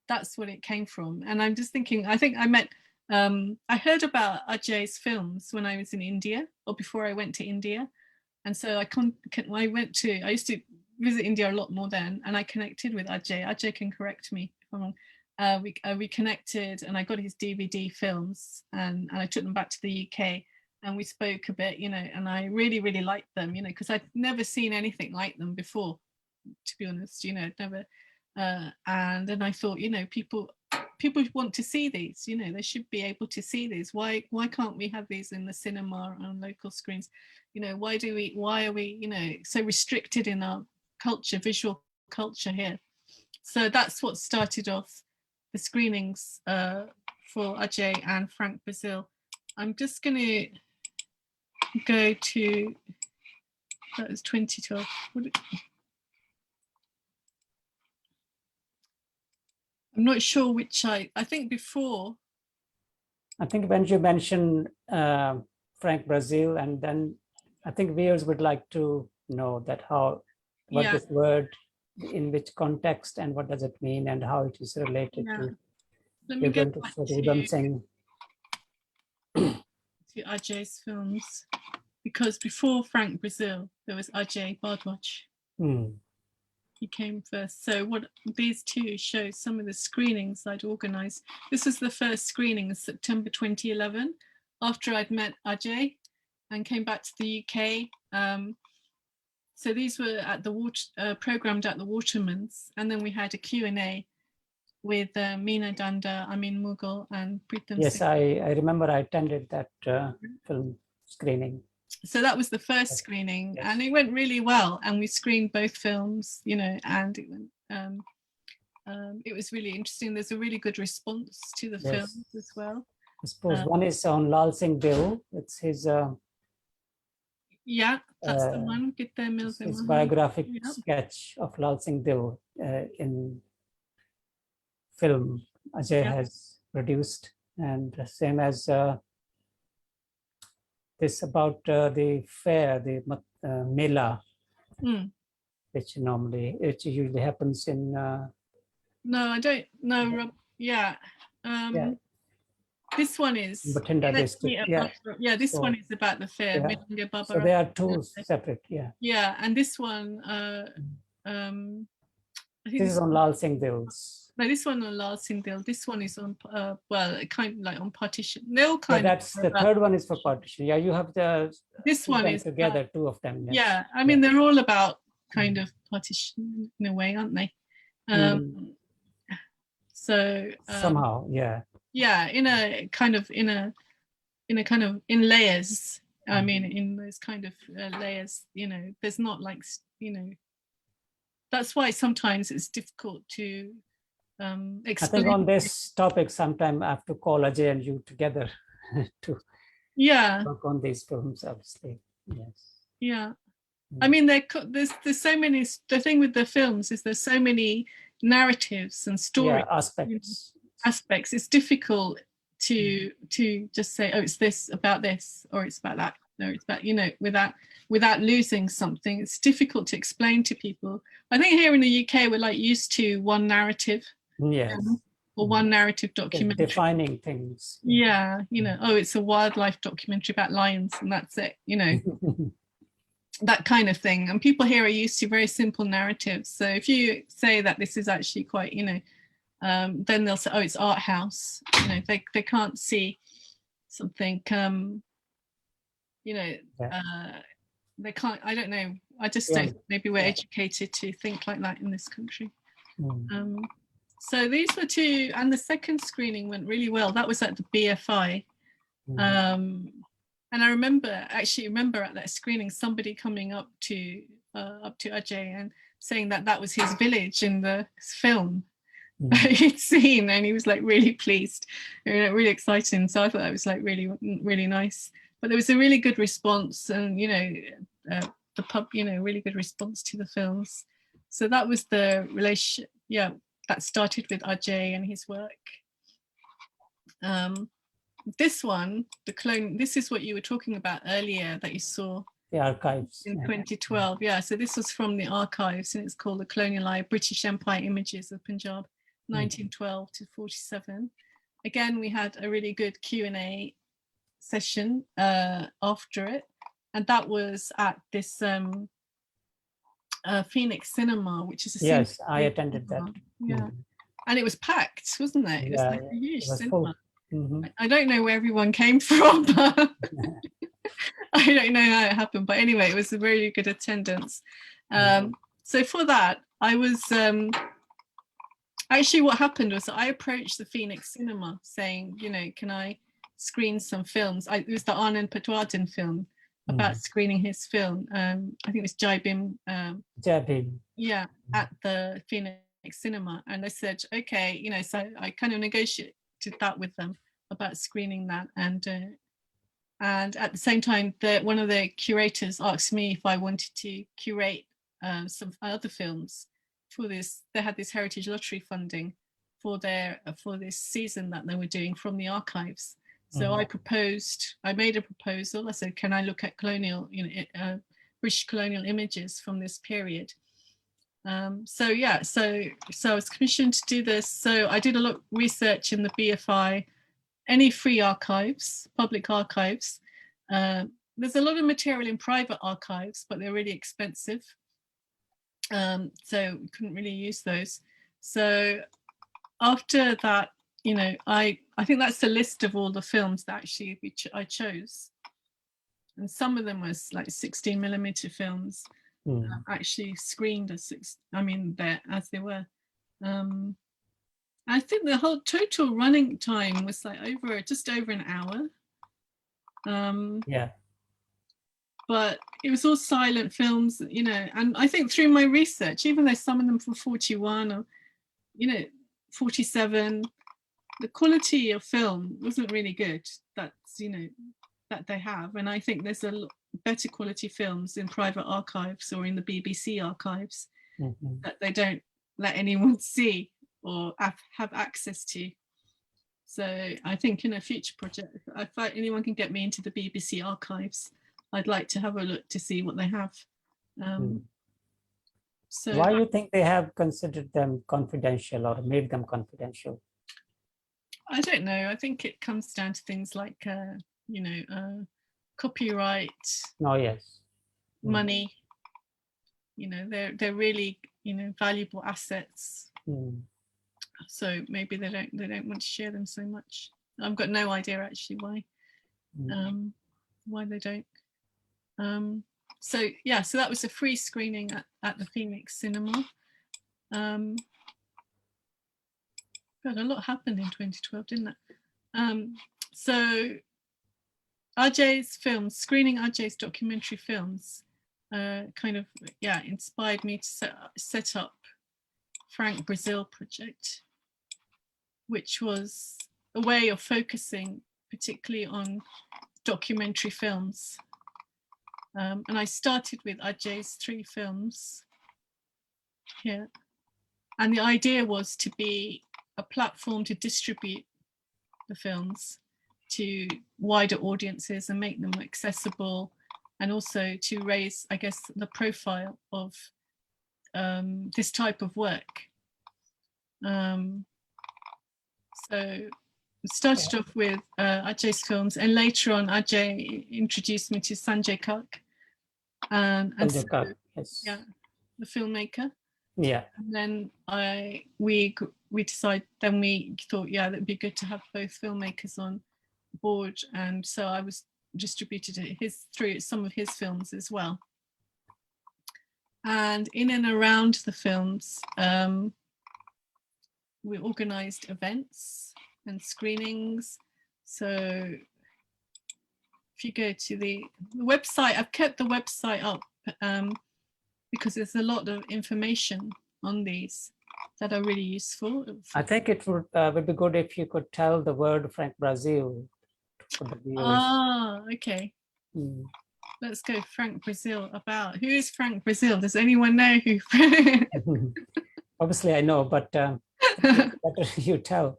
that's what it came from. And I'm just thinking, I think I met, I heard about Ajay's films when I was in India, or before I went to India. And so I used to visit India a lot more then, and I connected with Ajay. Ajay can correct me if I'm wrong. We connected, and I got his DVD films, and I took them back to the UK, and we spoke a bit, you know, and I really, really liked them, you know, because I'd never seen anything like them before, to be honest, you know, never. And then I thought, you know, people want to see these, you know, they should be able to see these. Why can't we have these in the cinema on local screens? You know, why are we, you know, so restricted in our culture, visual culture here? So that's what started off the screenings for Ajay and Frank Brazil. I'm just going to go to, that was 2012. I'm not sure which I think before. I think when you mentioned Frank Brazil, and then I think viewers would like to know that what this word, in which context, and what does it mean, and how it is related to. Let me get back to Ajay's films, because before Frank Brazil there was Ajay Bhardwaj. He came first. So what these two show some of the screenings I'd organized. This was the first screening in September 2011, after I'd met Ajay and came back to the UK. So these were at the programmed at the Watermans, and then we had a Q&A with Meena Danda, Amin Mughal, and Pritam Yes, Singh. I remember I attended that film screening. So that was the first screening, Yes. and it went really well. And we screened both films, you know, and it was really interesting. There's a really good response to the Yes. films as well. I suppose one is on Lal Singh Dil. It's his Yeah, that's the one. Get there, Mills. his biographic Yeah. sketch of Lal Singh Dil in film Ajay has produced, and the same as this about the fair, the Mela, which usually happens in. No, I don't know. Rob. Yeah. Yeah. This one is. Bathinda district. Yeah, this So, one is about the fair. yeah. So they are two separate. Yeah. Yeah, and this one. I think this is on Lal Singh Dil's. No, this one on Lal Singh Dil. This one is on well, kind of like on partition. They're all kind that's of. The third one is for partition. Yeah, you have the. This one is together, two of them. Yes. Yeah, I mean they're all about kind of partition in a way, aren't they? So somehow, yeah. Yeah, in layers. I mean, in those kind of layers, you know, there's not like, you know, that's why sometimes it's difficult to explain. I think on this topic, sometime I have to call Ajay and you together to work on these films, obviously. Yes. Yeah. I mean, there's so many. The thing with the films is there's so many narratives and story aspects. It's difficult to just say, oh, it's this about this, or it's about that, or it's about, you know, without losing something. It's difficult to explain to people. I think here in the UK we're like used to one narrative. Yes. Or one narrative documentary. Defining things. Yeah, you know, oh, it's a wildlife documentary about lions and that's it, you know. That kind of thing. And people here are used to very simple narratives. So if you say that this is actually quite, you know, then they'll say, oh, it's art house. You know, they can't see something, you know, they can't, I don't know. I just don't, maybe we're educated to think like that in this country. So these were two, and the second screening went really well. That was at the BFI. And I remember at that screening, somebody coming up to Ajay and saying that that was his village in the film that he'd seen, and he was like really pleased, really exciting. So I thought that was like really, really nice. But there was a really good response, and you know, the pub, you know, really good response to the films. So that was the relationship. Yeah, that started with Ajay and his work. This one, this is what you were talking about earlier that you saw. The archives. In 2012, yeah. So this was from the archives, and it's called The Colonial Eye, British Empire Images of Punjab, 1912 to 47. Again, we had a really good Q&A session after it. And that was at this Phoenix Cinema, which is a cinema. Yes, I attended that. Yeah. And it was packed, wasn't it? It was like a huge cinema. Full. I don't know where everyone came from, but I don't know how it happened. But anyway, it was a really good attendance. So for that, I was actually, what happened was I approached the Phoenix Cinema saying, you know, can I screen some films? It was the Anand Patwardhan film about screening his film. I think it was Jai Bhim. Yeah, at the Phoenix Cinema. And I said, okay, you know, so I kind of negotiated that with them about screening that, and at the same time one of the curators asked me if I wanted to curate some other films for this. They had this Heritage Lottery funding for this season that they were doing from the archives. So I made a proposal. I said, can I look at colonial, you know, British colonial images from this period? So I was commissioned to do this. So I did a lot of research in the BFI, any free archives, public archives. There's a lot of material in private archives, but they're really expensive. So we couldn't really use those. So after that, you know, I think that's the list of all the films that actually I chose. And some of them was like 16mm films. Actually screened as as they were. I think the whole total running time was like just over an hour. but it was all silent films, you know. And I think through my research, even though some of them were 41 or, you know, 47, the quality of film wasn't really good. That's, you know, that they have. And I think there's a lot better quality films in private archives or in the BBC archives that they don't let anyone see or have access to. So I think in a future project, if anyone can get me into the BBC archives, I'd like to have a look to see what they have. So why do you think they have considered them confidential or made them confidential? I don't know. I think it comes down to things like, you know, copyright, Oh, yes. money. You know, they're really, you know, valuable assets. So maybe they don't want to share them so much. I've got no idea actually why they don't. So yeah, so that was a free screening at the Phoenix Cinema. God, a lot happened in 2012, didn't it? So Ajay's films, screening Ajay's documentary films, kind of, yeah, inspired me to set up Frank Brazil project, which was a way of focusing particularly on documentary films. And I started with Ajay's 3 films here. And the idea was to be a platform to distribute the films to wider audiences and make them accessible, and also to raise, I guess, the profile of this type of work. So it started off with Ajay's films, and later on Ajay introduced me to Sanjay Kak, and so, yes. yeah, the filmmaker. Yeah. And then we decided, then we thought, yeah, that'd be good to have both filmmakers on board, and so I was distributed through some of his films as well. And in and around the films, we organised events and screenings. So if you go to the website, I've kept the website up because there's a lot of information on these that are really useful. I think it would be good if you could tell the word Frank Brazil for the viewers. Ah, okay. Let's go Frank Brazil. About who is Frank Brazil? Does anyone know who? Obviously I know, but better you tell.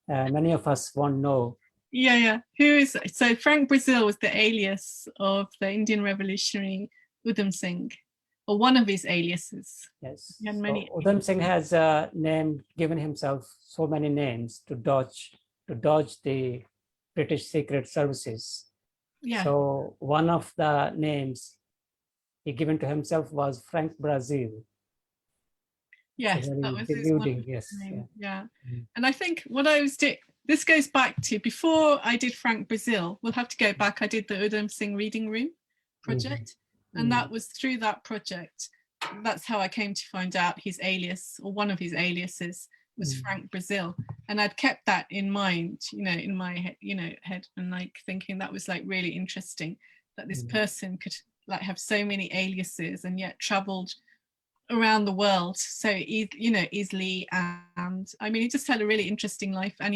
Many of us won't know. Yeah. Who is, so Frank Brazil was the alias of the Indian revolutionary Udham Singh, or one of his aliases. Yes. He had many. So Udham Singh has given himself so many names to dodge the British Secret Services. Yeah. So one of the names he given to himself was Frank Brazil. Yes, so that was his deluding. Yes. name. Yeah. And I think what I was doing, this goes back to before I did Frank Brazil. We'll have to go back. I did the Udham Singh Reading Room project, and that was through that project. That's how I came to find out his alias, or one of his aliases, was Frank Brazil, and I'd kept that in mind, you know, in my head, and like thinking that was like really interesting that this person could like have so many aliases and yet traveled around the world so easily. And I mean, he just had a really interesting life, and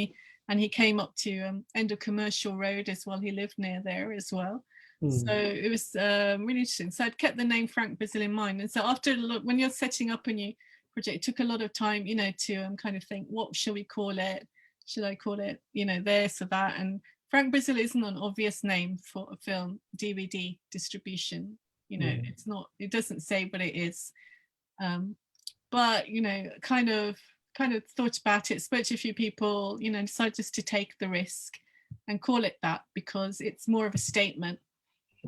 he came up to End of Commercial Road as well. He lived near there as well. So it was really interesting. So I'd kept the name Frank Brazil in mind, and so after when you're setting up a new project, it took a lot of time, you know, to kind of think, what shall we call it? Should I call it, you know, this or that? And Frank Brazil isn't an obvious name for a film DVD distribution. You know, it's not. It doesn't say what it is. But you know, kind of thought about it, spoke to a few people, you know, decided just to take the risk and call it that, because it's more of a statement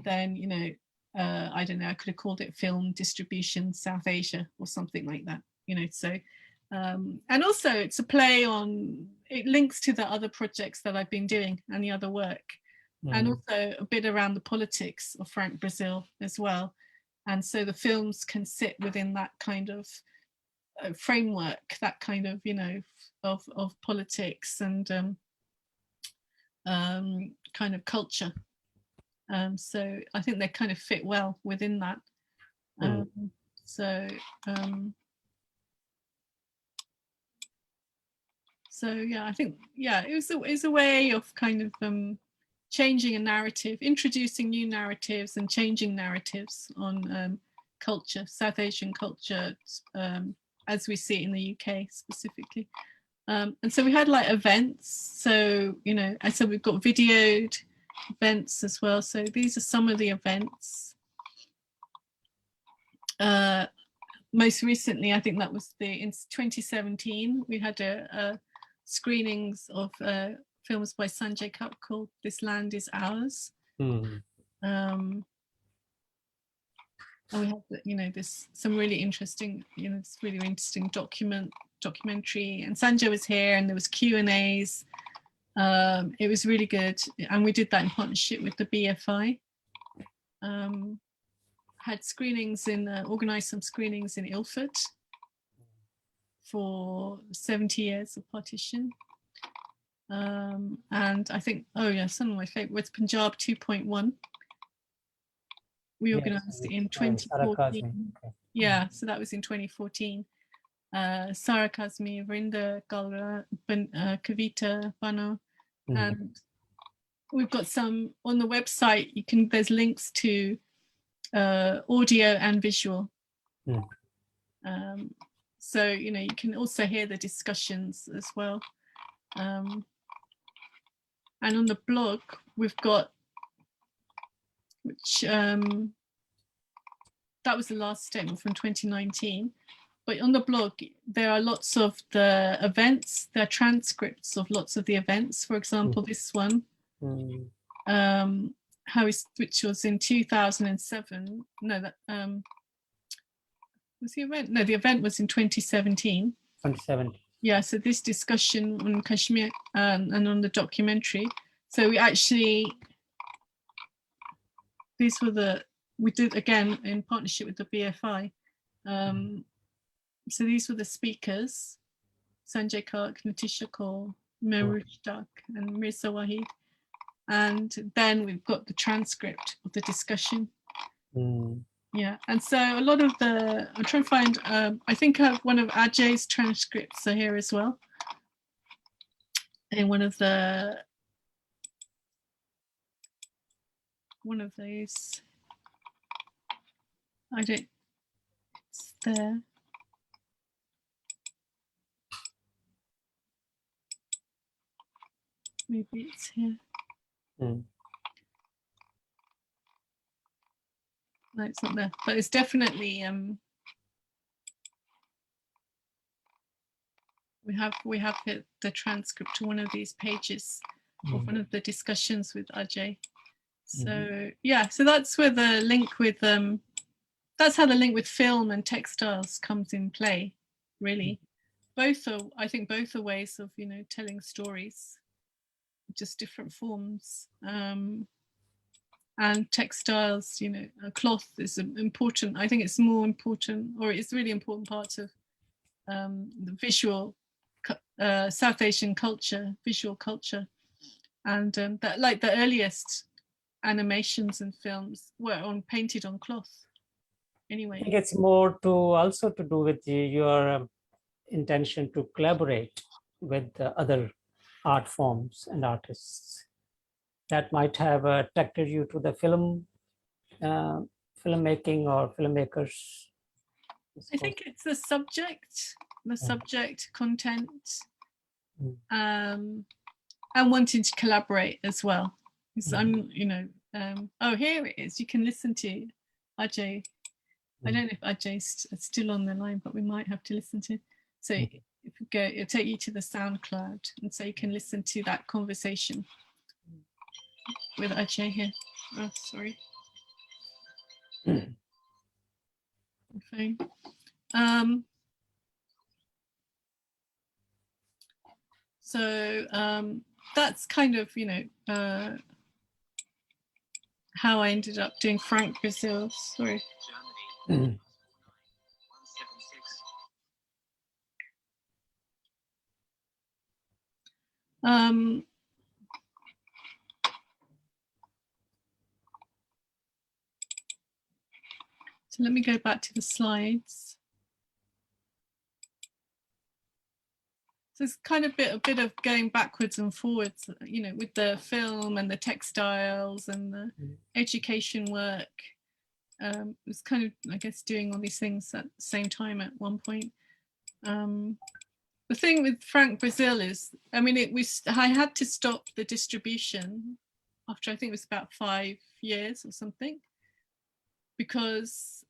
than, you know, I don't know, I could have called it Film Distribution South Asia or something like that, you know. So and also it's a play on, it links to the other projects that I've been doing and the other work, and also a bit around the politics of Frank Brazil as well. And so the films can sit within that kind of framework, that kind of, you know, of politics and kind of culture. So I think they kind of fit well within that. So yeah, I think, yeah, it's a way of kind of changing a narrative, introducing new narratives and changing narratives on culture, South Asian culture, as we see it in the UK specifically. And so we had like events. So, you know, I said we've got videoed events as well. So these are some of the events. Most recently, I think that was in 2017, we had a screenings of films by Sanjay Dutt called This Land Is Ours. And we have, you know, some really interesting, you know, this really interesting documentary, and Sanjay was here and there was Q&As. It was really good, and we did that in partnership with the BFI. Had screenings organised some screenings in Ilford for 70 years of partition. And I think, oh yeah, some of my favourite was Punjab 2.1. We organised it in 2014. Okay. Yeah, so that was in 2014. Sara Kazmi, Vrinda Galra, Kavita Bano, and we've got some on the website. There's links to audio and visual. So, you know, you can also hear the discussions as well. And on the blog, we've got, which that was the last statement from 2019. But on the blog, there are lots of the events, there are transcripts of lots of the events. For example, this one, which was in 2007. No, that was the event. No, the event was in 2017. 2017. Yeah, so this discussion on Kashmir and on the documentary. So we actually, we did again in partnership with the BFI. So these were the speakers: Sanjay Dutt, Natisha Kaur, Mehrush Duck, and Mirza Wahid. And then we've got the transcript of the discussion. Yeah, and so a lot of I'm trying to find, I think one of Ajay's transcripts are here as well. In one of these, it's there. Maybe it's here. No, it's not there, but it's definitely we have the transcript to one of these pages of one of the discussions with Ajay. So yeah, so that's where the link with that's how the link with film and textiles comes in play, really. I think both are ways of, you know, telling stories, just different forms. And textiles, you know, cloth is important. I think it's more important, or it's really important part of the visual South Asian culture, visual culture. And that, like, the earliest animations and films were painted on cloth. Anyway, I think it's more also to do with your intention to collaborate with other art forms and artists that might have attracted you to the filmmaking or filmmakers. I think it's the subject content, and wanting to collaborate as well. Because I'm, you know, oh, here it is. You can listen to Ajay. I don't know if Ajay's still on the line, but we might have to listen to. So if you go, it'll take you to the SoundCloud, and so you can listen to that conversation with Ajay here. Oh, sorry. Phone. So that's kind of, you know, how I ended up doing Frank Brazil. Sorry. So let me go back to the slides. So it's kind of a bit of going backwards and forwards, you know, with the film and the textiles and the education work. It was kind of, I guess, doing all these things at the same time at one point. The thing with Frank Brazil is, I mean, I had to stop the distribution after I think it was about 5 years or something, because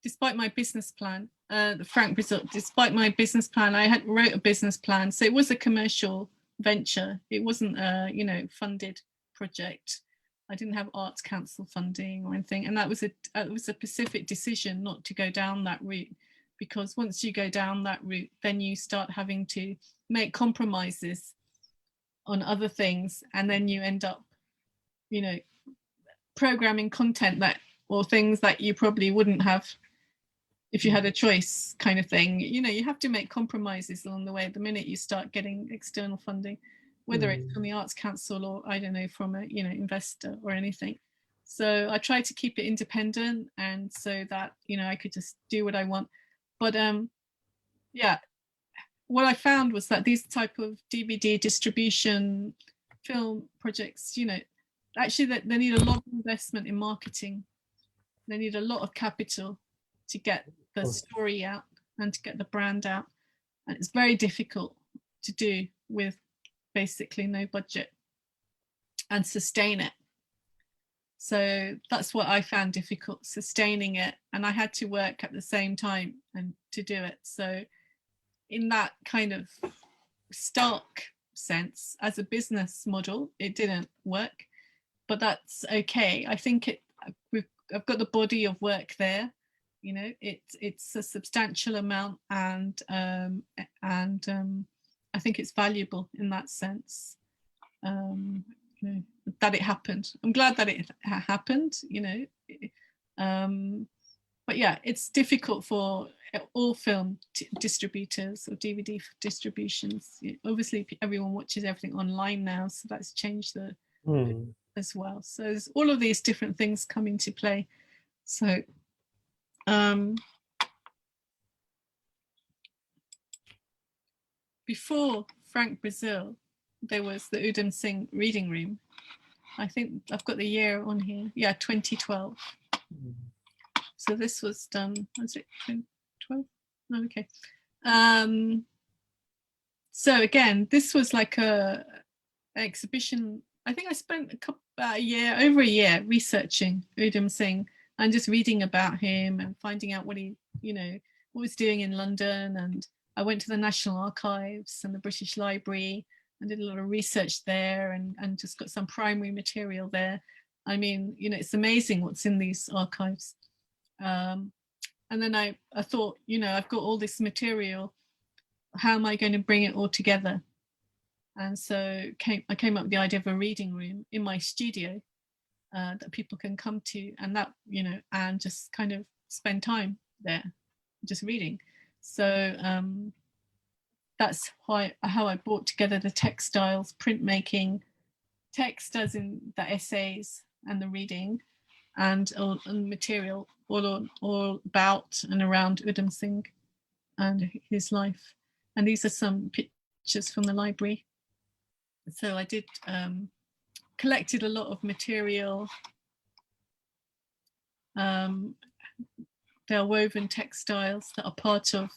despite my business plan, Frank Brazil, despite my business plan, I had wrote a business plan. So it was a commercial venture. It wasn't a, you know, funded project. I didn't have Arts Council funding or anything. And that was a specific decision not to go down that route, because once you go down that route, then you start having to make compromises on other things. And then you end up, you know, programming content that, or things that you probably wouldn't have if you had a choice, kind of thing. You know, you have to make compromises along the way the minute you start getting external funding, whether it's from the Arts Council or, I don't know, from a, you know, investor or anything. So I tried to keep it independent, and so that, you know, I could just do what I want. But yeah, what I found was that these type of DVD distribution film projects, you know, actually they need a lot of investment in marketing. They need a lot of capital to get the story out and to get the brand out. And it's very difficult to do with basically no budget and sustain it. So that's what I found difficult, sustaining it. And I had to work at the same time and to do it. So in that kind of stark sense, as a business model, it didn't work, but that's okay. I think I've got the body of work there. You know, it's a substantial amount, and I think it's valuable in that sense. You know, that it happened. I'm glad that it happened. You know, but yeah, it's difficult for all film distributors or DVD distributions. Obviously, everyone watches everything online now, so that's changed the as well. So there's all of these different things come into play. So. Before Frank Brazil, there was the Udham Singh Reading Room. I think I've got the year on here. Yeah, 2012. So this was done, was it 2012? Oh, okay. So again, this was like an exhibition. I think I spent over a year researching Udham Singh and just reading about him and finding out what he, you know, what was doing in London. And I went to the National Archives and the British Library and did a lot of research there, and just got some primary material there. I mean, you know, it's amazing what's in these archives. And then I thought, you know, I've got all this material. How am I going to bring it all together? And so I came up with the idea of a reading room in my studio that people can come to, and that, you know, and just kind of spend time there just reading. So that's how I brought together the textiles, printmaking, text as in the essays and the reading, and material all about and around Udham Singh and his life. And these are some pictures from the library. So I did collected a lot of material. They're woven textiles that are part of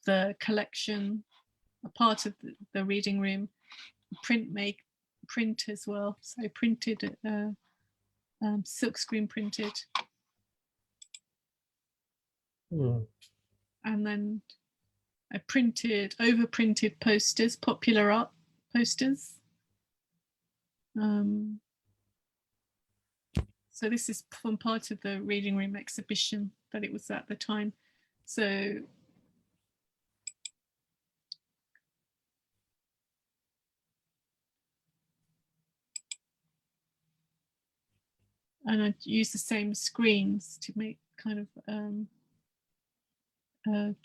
the collection, a part of the reading room. Print as well. So I printed, silkscreen printed. And then I overprinted posters, popular art posters. So this is from part of the reading room exhibition that it was at the time. So and I use the same screens to make kind of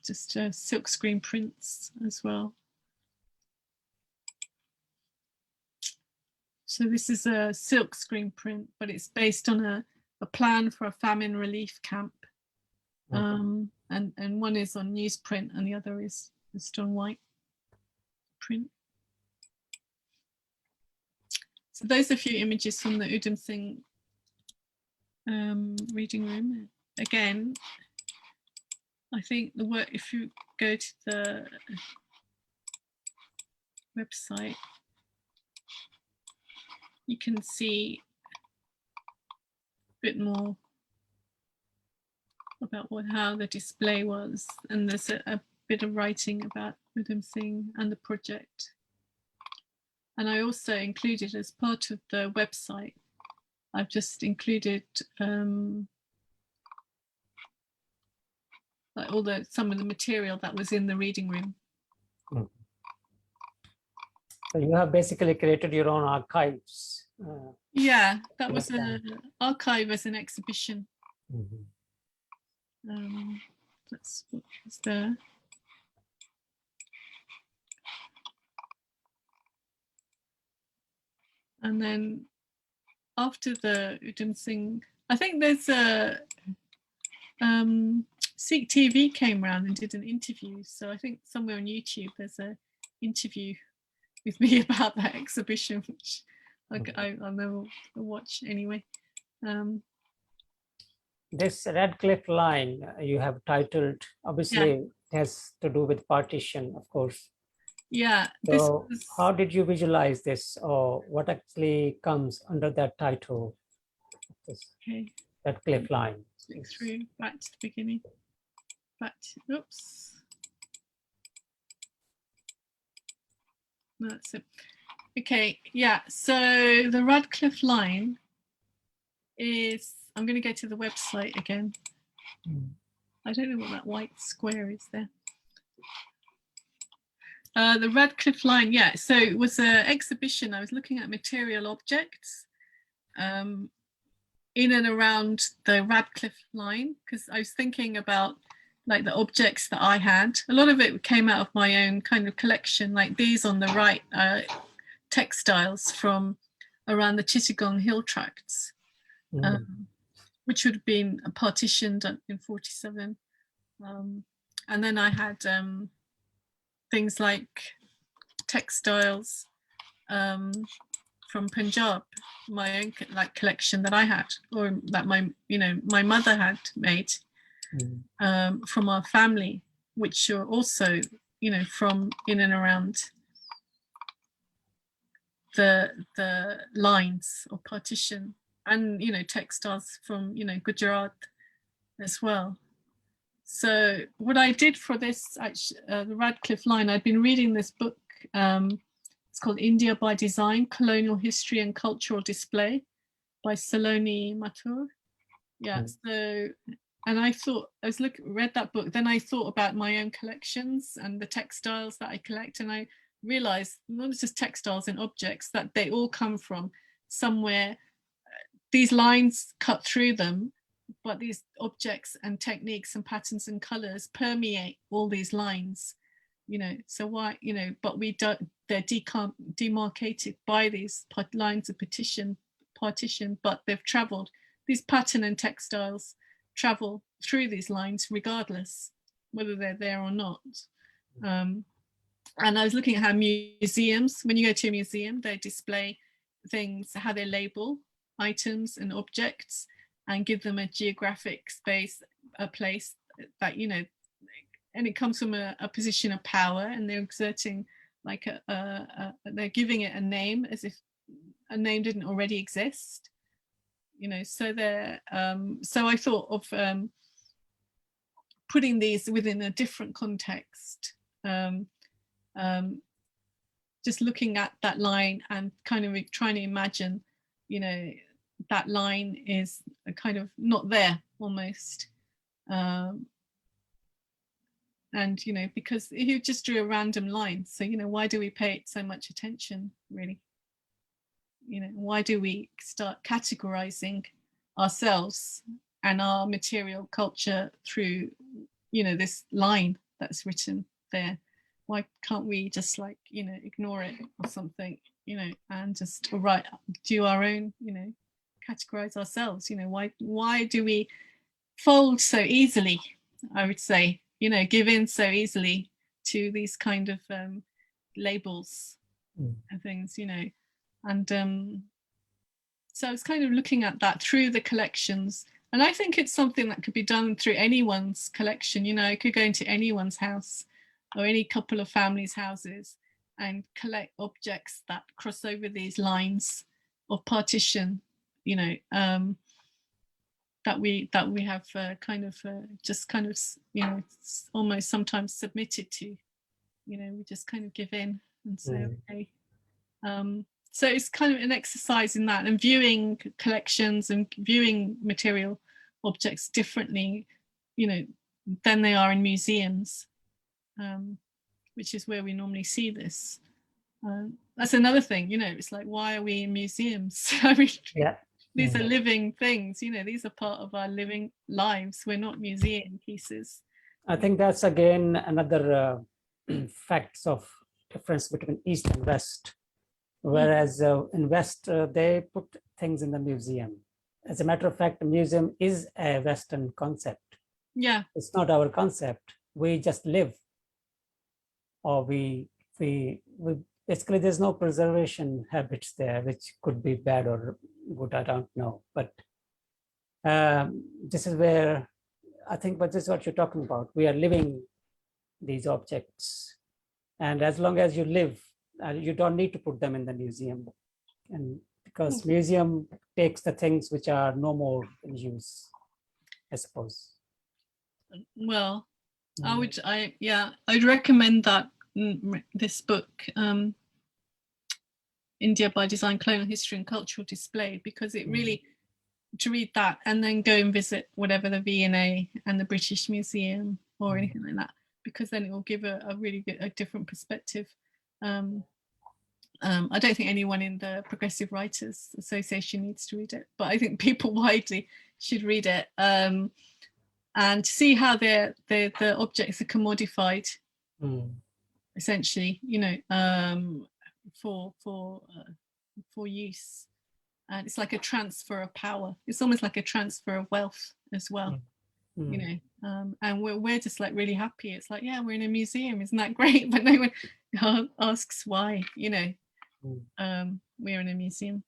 just silk screen prints as well. So this is a silk screen print, but it's based on a a plan for a famine relief camp. Okay. And one is on newsprint and the other is just on white print. So those are a few images from the Udham Singh reading room. Again, I think the work, if you go to the website, you can see a bit more about how the display was, and there's a bit of writing about Udham Singh and the project. And I also included, as part of the website, I've just included like some of the material that was in the reading room. So you have basically created your own archives. Yeah, that was an archive as an exhibition. That's what was there. And then after the Udham Singh, I think there's a Sikh TV came around and did an interview. So I think somewhere on YouTube there's an interview with me about that exhibition, which I'll never watch anyway. This Radcliffe line you have titled, obviously has to do with partition, of course. Yeah. So how did you visualize this, or what actually comes under that title? Okay. Radcliffe line. Through back to the beginning. Oops. That's it. Okay, yeah. So the Radcliffe line is, I'm going to go to the website again. I don't know what that white square is there. The Radcliffe line, yeah. So it was an exhibition. I was looking at material objects in and around the Radcliffe line, because I was thinking about like the objects that I had. A lot of it came out of my own kind of collection, like these on the right, textiles from around the Chittagong Hill Tracts, which would have been partitioned in 47. And then I had things like textiles from Punjab, my own collection that I had, or that my mother had made from our family, which are also from in and around the lines of partition, and textiles from Gujarat as well. So what I did for this, the Radcliffe line, I'd been reading this book. It's called India by Design, Colonial History and Cultural Display by Saloni Mathur. Yeah, so, and I thought, read that book, then I thought about my own collections and the textiles that I collect, and I realized not just textiles and objects, that they all come from somewhere. These lines cut through them, but these objects and techniques and patterns and colors permeate all these lines, so why, but we don't, they're demarcated by these lines of partition, but they've traveled, these pattern and textiles travel through these lines regardless whether they're there or not. And I was looking at how museums, when you go to a museum, they display things, how they label items and objects and give them a geographic space, a place that, and it comes from a position of power, and they're exerting like they're giving it a name as if a name didn't already exist, so they're, so I thought of putting these within a different context, just looking at that line and kind of trying to imagine, that line is a kind of not there almost. And, because he just drew a random line. So, why do we pay it so much attention, really? Why do we start categorizing ourselves and our material culture through, this line that's written there? Why can't we just ignore it or something, and just do our own, categorize ourselves. You know, why do we fold so easily? I would say, you know, give in so easily to these kind of labels and things, you know. And so I was kind of looking at that through the collections, and I think it's something that could be done through anyone's collection. You know, I could go into anyone's house or any couple of families' houses and collect objects that cross over these lines of partition, you know, that we have just kind of, you know, almost sometimes submitted to. You know, we just kind of give in and say, okay. So it's kind of an exercise in that, and viewing collections and viewing material objects differently, you know, than they are in museums, which is where we normally see this. That's another thing, you know, it's like, why are we in museums? I mean, these are living things, you know, these are part of our living lives. We're not museum pieces. I think that's again another facts of difference between East and West. Whereas in West, they put things in the museum. As a matter of fact, the museum is a Western concept. Yeah. It's not our concept. We just live. Or we basically, there's no preservation habits there, which could be bad or good, I don't know. But this is where I think, but this is what you're talking about. We are living these objects. And as long as you live, you don't need to put them in the museum. And because museum takes the things which are no more in use, I suppose. Well, I'd recommend that this book, India by Design, Colonial History and Cultural Display, because it really, to read that and then go and visit whatever the V&A and the British Museum or anything like that, because then it will give a really good, a different perspective. I don't think anyone in the Progressive Writers Association needs to read it, but I think people widely should read it, and see how the objects are commodified, essentially, you know, for use. And it's like a transfer of power. It's almost like a transfer of wealth as well, you know. And we're just like really happy. It's like, yeah, we're in a museum, isn't that great? But no one asks why, you know. We're in a museum.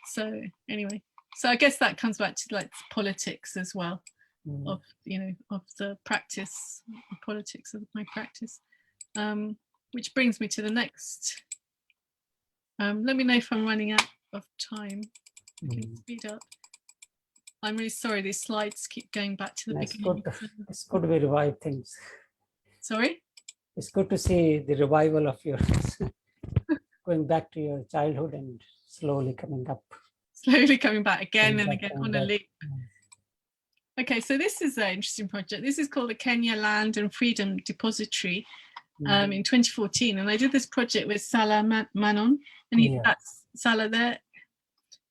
So anyway, so I guess that comes back to like politics as well, of, you know, of the practice, the politics of my practice, which brings me to the next. Let me know if I'm running out of time. I can speed up. I'm really sorry, these slides keep going back to the beginning. It's good to revive things. Sorry? It's good to see the revival of your going back to your childhood and slowly coming up. Slowly coming back again and again on a loop. Okay, so this is an interesting project. This is called the Kenya Land and Freedom Depository in 2014. And I did this project with Salah Manon, and that's Salah there.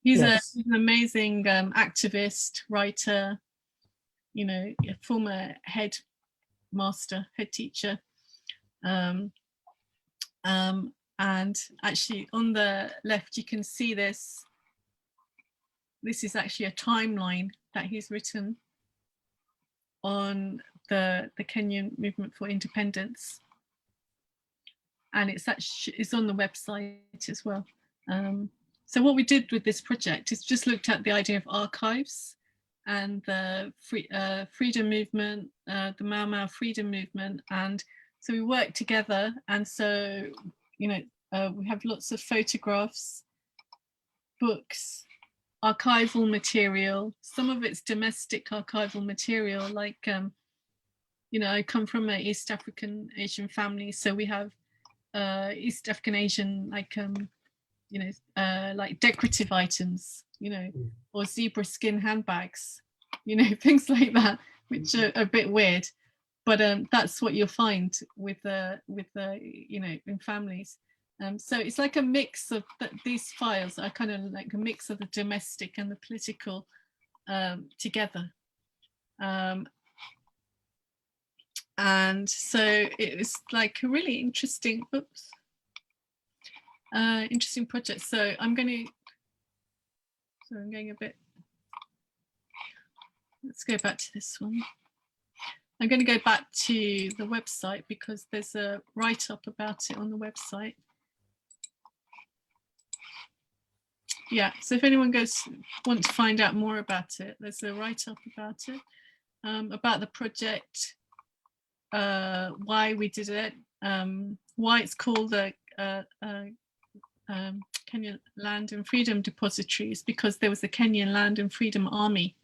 He's an amazing activist, writer, you know, a former head teacher. And actually on the left, you can see this. This is actually a timeline that he's written on the Kenyan movement for independence. And it's on the website as well. So what we did with this project is just looked at the idea of archives and the freedom movement, the Mau Mau freedom movement. And so we worked together. And so, you know, we have lots of photographs, books, archival material. Some of it's domestic archival material, like, you know, I come from an East African Asian family. So we have East African Asian, like, you know, like decorative items, you know, or zebra skin handbags, you know, things like that, which are a bit weird. But that's what you'll find with you know, in families. So it's like a mix of these files are kind of like a mix of the domestic and the political together. And so it was like a really interesting, interesting project. So I'm going a bit let's go back to this one. I'm going to go back to the website because there's a write-up about it on the website. Yeah, so if anyone wants to find out more about it, there's a write-up about it, about the project, why we did it, why it's called the Kenyan Land and Freedom Depositories, because there was the Kenyan Land and Freedom Army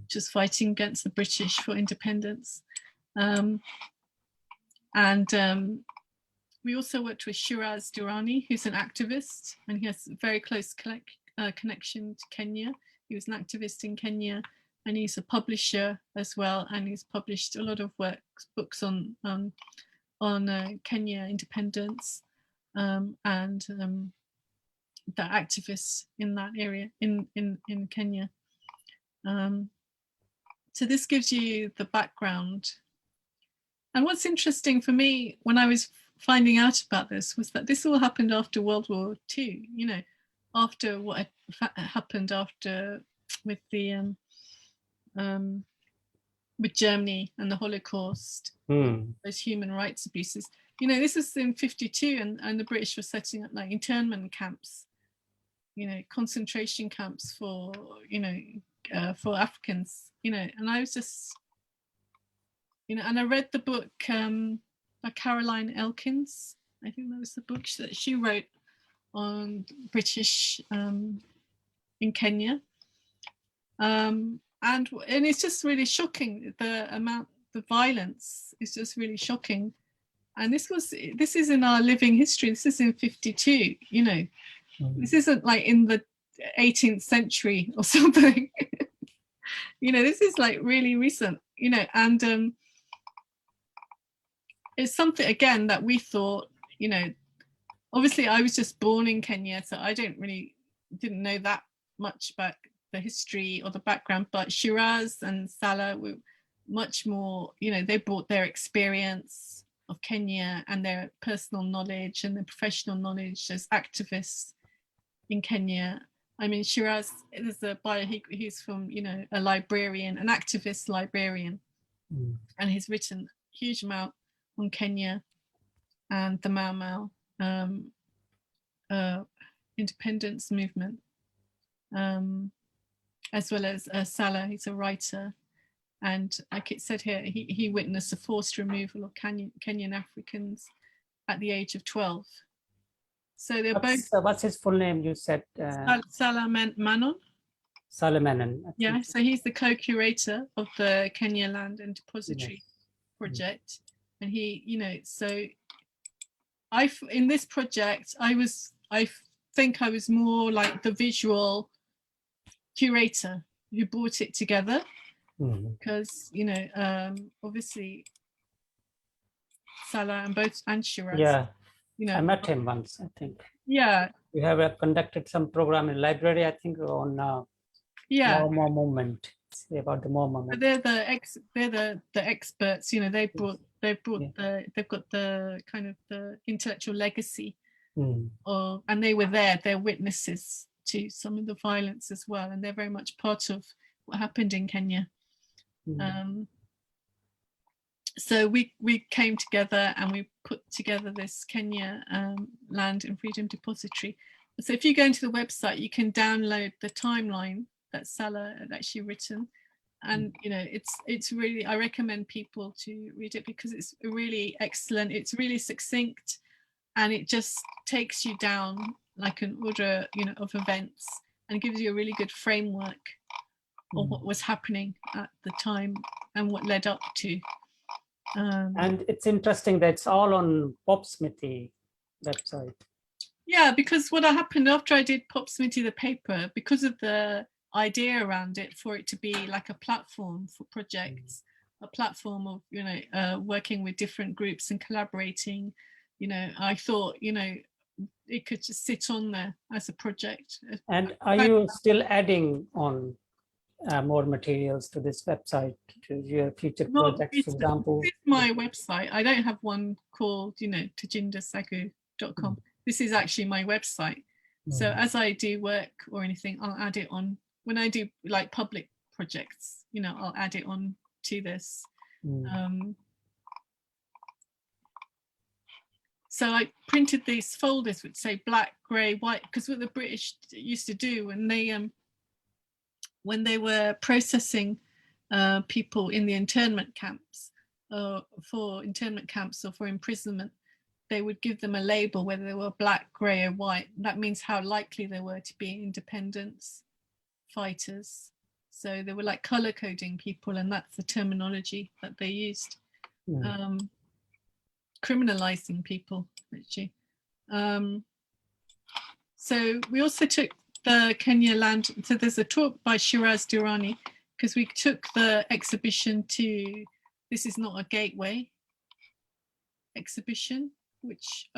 just fighting against the British for independence. We also worked with Shiraz Durrani, who's an activist, and he has a very close connection to Kenya. He was an activist in Kenya, and he's a publisher as well, and he's published a lot of books on Kenya independence and the activists in that area in Kenya. So this gives you the background. And what's interesting for me when I was finding out about this was that this all happened after World War II, you know, after what happened after with the with Germany and the Holocaust, those human rights abuses. You know, this is in 52 and the British were setting up like internment camps, you know, concentration camps for, you know, for Africans, you know, and I was just, you know, and I read the book by Caroline Elkins. I think that was the book that she wrote on British in Kenya. And it's just really shocking, the violence is just really shocking. And this is in our living history. This is in 52, you know, this isn't like in the 18th century or something. You know, this is like really recent, you know, and it's something again that we thought, you know, obviously I was just born in Kenya, so I didn't know that much about the history or the background, but Shiraz and Salah were much more, you know, they brought their experience of Kenya and their personal knowledge and their professional knowledge as activists in Kenya. I mean, Shiraz is he's from, you know, a librarian, an activist librarian, and he's written a huge amount on Kenya and the Mau Mau independence movement, as well as Salah, he's a writer. And like it said here, he witnessed the forced removal of Kenyan Africans at the age of 12. So they're both. What's his full name? You said Salah Manon. Salah Manon. Yeah, so he's the co-curator of the Kenya Land and Depository project, and he, you know, so in this project, I think I was more like the visual curator who brought it together, because you know, obviously Salah and Shiraz. Yeah. You know, I met him once, I think. Yeah. We have conducted some program in library, I think, on more movement. About the more movement. They're the experts. You know, they've got the kind of the intellectual legacy, and they were there. They're witnesses to some of the violence as well, and they're very much part of what happened in Kenya. So we came together and we put together this Kenya Land and Freedom Depository. So if you go into the website, you can download the timeline that Salah had actually written, and you know, it's really, I recommend people to read it because it's really excellent. It's really succinct, and it just takes you down like an order, you know, of events, and gives you a really good framework of what was happening at the time and what led up to. And it's interesting that it's all on Pop Smithy website. Yeah, because what happened after I did Pop Smithy the paper, because of the idea around it, for it to be like a platform for projects, a platform of, you know, working with different groups and collaborating, you know, I thought, you know, it could just sit on there as a project. And are you still adding on more materials to this website, to your future projects, for example? This is my website. I don't have one called, you know, tajendersagoo.com. This is actually my website. So as I do work or anything, I'll add it on. When I do like public projects, you know, I'll add it on to this. So I printed these folders which say black, grey, white, because what the British used to do when they were processing people in the internment camps, for internment camps or for imprisonment, they would give them a label whether they were black, grey or white. That means how likely they were to be independence fighters. So they were like colour coding people, and that's the terminology that they used. Criminalising people, actually. So we also took the Kenya land. So there's a talk by Shiraz Durrani, because we took the exhibition to This Is Not a Gateway exhibition, which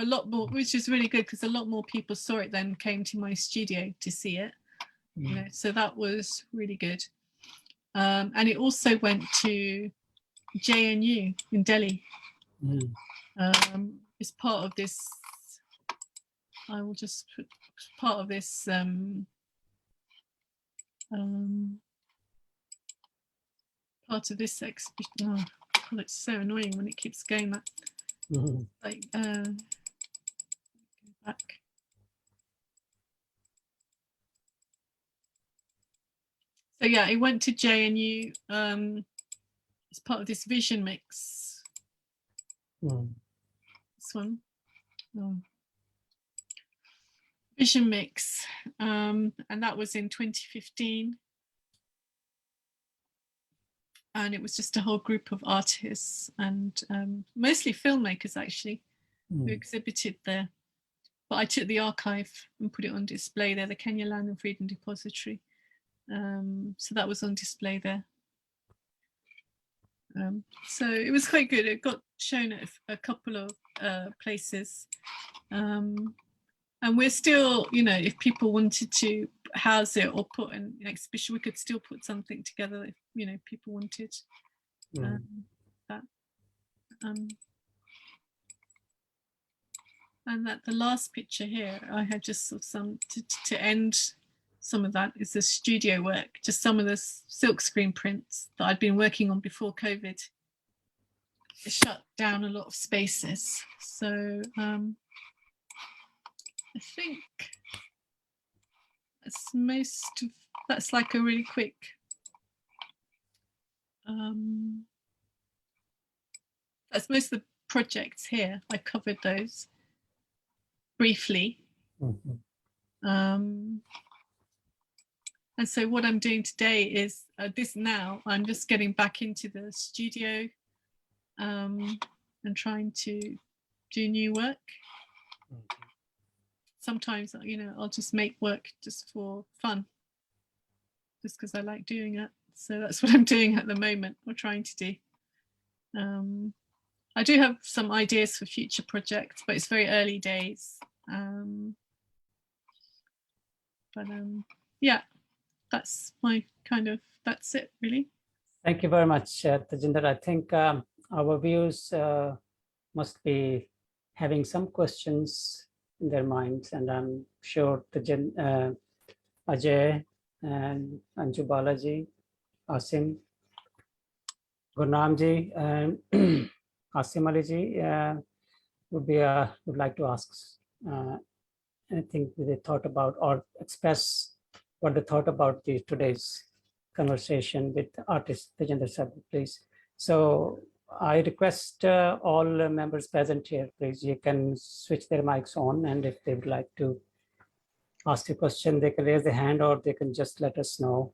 is really good, because a lot more people saw it than came to my studio to see it. You know, so that was really good. And it also went to JNU in Delhi. It's part of this. I will just put part of this. Part of this exhibition. Oh God, it's so annoying when it keeps going that. Like go back. So yeah, it went to JNU. It's part of this vision mix. This one. Vision mix, and that was in 2015. And it was just a whole group of artists and mostly filmmakers, actually, who exhibited there. But I took the archive and put it on display there, the Kenya Land and Freedom Depository. So that was on display there. So it was quite good. It got shown at a couple of places. And we're still, you know, if people wanted to house it or put an exhibition, we could still put something together if, you know, people wanted that. And that the last picture here, I had just sort of some, to end some of that, is the studio work, just some of the silk screen prints that I'd been working on before COVID. It shut down a lot of spaces. So I think that's like a really quick that's most of the projects here. I covered those briefly. And so what I'm doing today is I'm just getting back into the studio and trying to do new work. Sometimes, you know, I'll just make work just for fun, just because I like doing it. So that's what I'm doing at the moment, or trying to do. I do have some ideas for future projects, but it's very early days. Yeah, that's my that's it really. Thank you very much, Tajender. I think our viewers must be having some questions in their minds, and I'm sure Ajay and Anju Balaji, Asim, Gurnamji, and Asim Aliji would like to ask anything they thought about, or express what they thought about today's conversation with artist Tajeder Sagoo, please. So I request all members present here, please, you can switch their mics on, and if they would like to ask a question, they can raise their hand, or they can just let us know.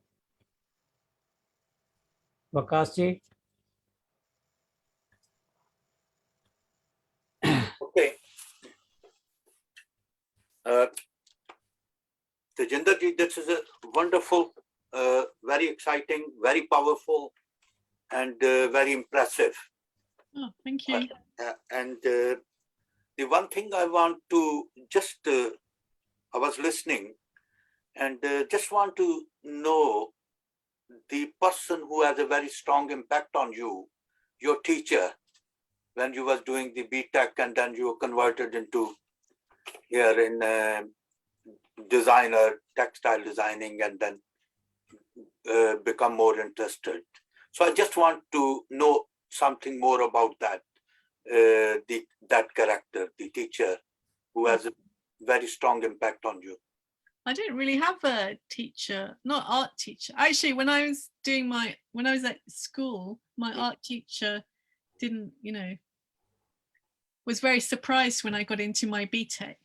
Vakasji. Okay. Tajender ji, this is a wonderful, very exciting, very powerful, and very impressive. Oh, thank you. And the one thing I want to just, I was listening and just want to know the person who has a very strong impact on you, your teacher, when you was doing the BTech and then you were converted into here in designer, textile designing, and then become more interested. So I just want to know something more about that, that character, the teacher, who has a very strong impact on you. I didn't really have a teacher, not art teacher. Actually, when I was at school, my art teacher didn't, was very surprised when I got into my BTEC.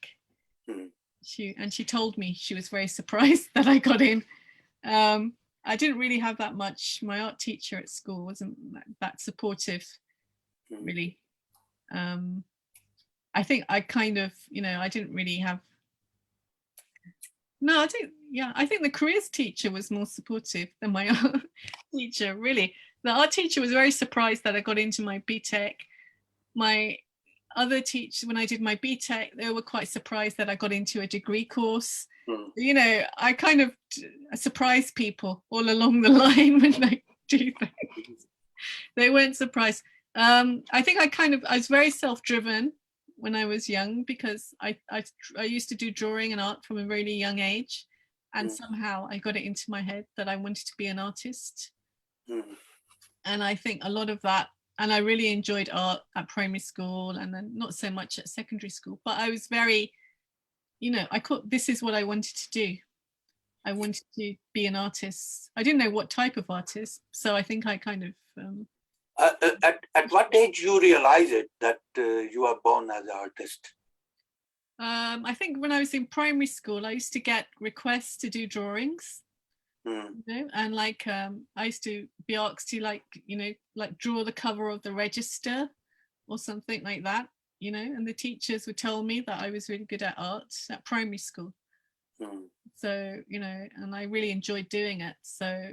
She told me she was very surprised that I got in. I didn't really have that much. My art teacher at school wasn't that supportive, really. I think I kind of, I didn't really have. No, I think the careers teacher was more supportive than my art teacher, really. The art teacher was very surprised that I got into my BTEC. My other teachers, when I did my BTEC, they were quite surprised that I got into a degree course. I kind of surprise people all along the line when I do things. They weren't surprised. I think I was very self-driven when I was young, because I used to do drawing and art from a really young age, and somehow I got it into my head that I wanted to be an artist. And I think a lot of that, and I really enjoyed art at primary school and then not so much at secondary school, but I was very, this is what I wanted to do. I wanted to be an artist. I didn't know what type of artist, so I think I kind of at what age you realize it that you are born as an artist? I think when I was in primary school, I used to get requests to do drawings, and I used to be asked to draw the cover of the register or something like that, and the teachers would tell me that I was really good at art at primary school. So, and I really enjoyed doing it. So,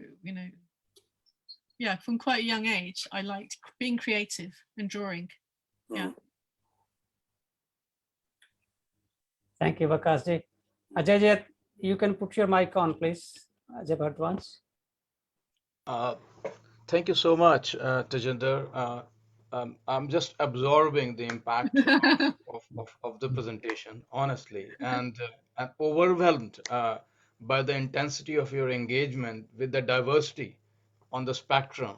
yeah, from quite a young age, I liked being creative and drawing. Yeah. Thank you, Vakasji. Ajay, you can put your mic on, please. Ajay Bhardwaj. Thank you so much, Tajender. I'm just absorbing the impact of the presentation, honestly, and I'm overwhelmed by the intensity of your engagement with the diversity on the spectrum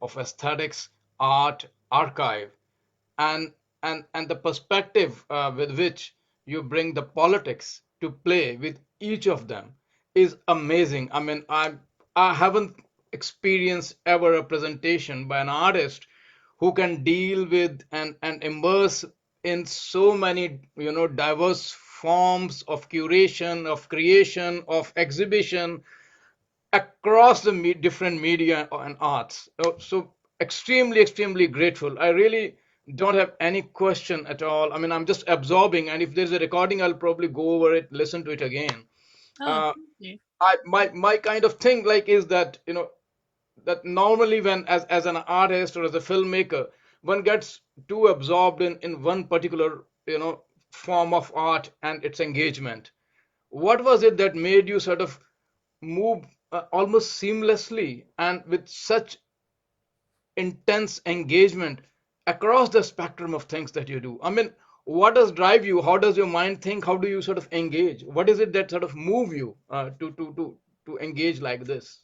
of aesthetics, art, archive, and and the perspective with which you bring the politics to play with each of them is amazing. I mean, I haven't experienced ever a presentation by an artist who can deal with and immerse in so many diverse forms of curation, of creation, of exhibition across the different media and arts. So extremely grateful. I really don't have any question at all. I mean, I'm just absorbing, and if there's a recording, I'll probably go over it, listen to it again. Thank you. My kind of thing is that that normally when as an artist or as a filmmaker, one gets too absorbed in one particular form of art and its engagement. What was it that made you sort of move almost seamlessly and with such intense engagement across the spectrum of things that you do? I mean, what does drive you? How does your mind think? How do you sort of engage? What is it that sort of move you to engage like this?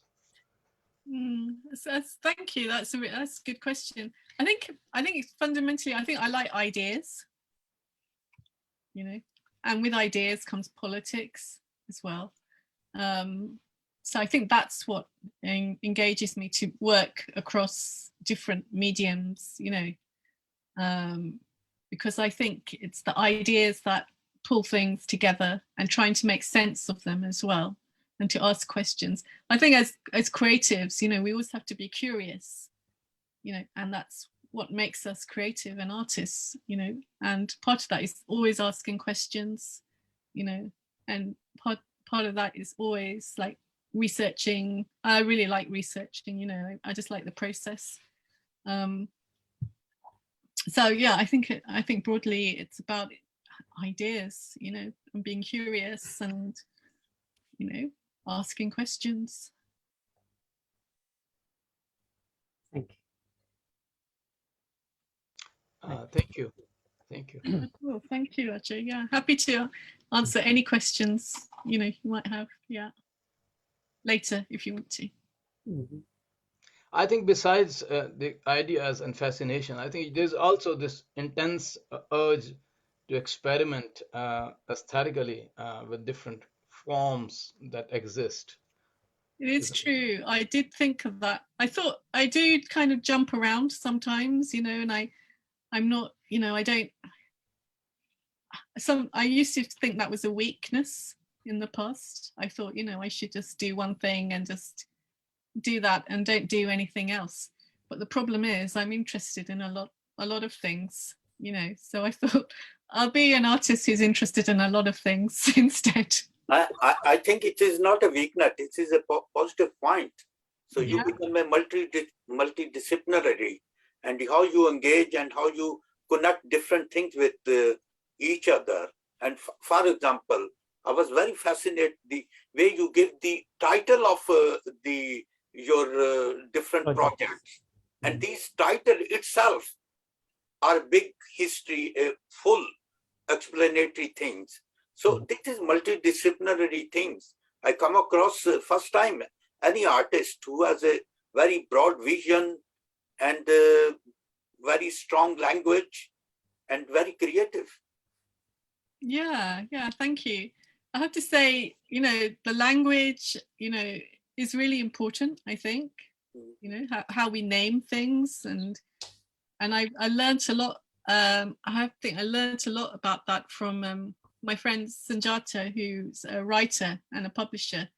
Thank you. That's a good question. I think it's fundamentally, I think I like ideas, and with ideas comes politics as well. So I think that's what engages me to work across different mediums, because I think it's the ideas that pull things together and trying to make sense of them as well, and to ask questions. I think as creatives, we always have to be curious, and that's what makes us creative and artists, and part of that is always asking questions, and part of that is always like researching. I really like researching, I just like the process. So yeah, I think broadly it's about ideas, and being curious and asking questions. Thank you. Thank you. Well, thank you, Ajay. Yeah, happy to answer any questions you might have. Yeah, later if you want to. Mhm. I think besides the ideas and fascination, I think there's also this intense urge to experiment aesthetically with different forms that exist. It is true. I did think of that. I thought I do kind of jump around sometimes, and I'm not, I don't I used to think that was a weakness in the past. I thought, I should just do one thing and just do that and don't do anything else. But the problem is I'm interested in a lot of things, so I thought I'll be an artist who's interested in a lot of things instead. I think it is not a weakness, it is a positive point. So you Yeah. become a multidisciplinary, and how you engage and how you connect different things with each other. And for example, I was very fascinated the way you give the title of your different projects, and these title itself are big history, full explanatory things. So this is multidisciplinary things. I come across first time any artist who has a very broad vision and very strong language and very creative. Yeah, thank you. I have to say, the language, is really important, I think. How we name things, and I learned a lot. I think I learned a lot about that from my friend Sanjata, who's a writer and a publisher.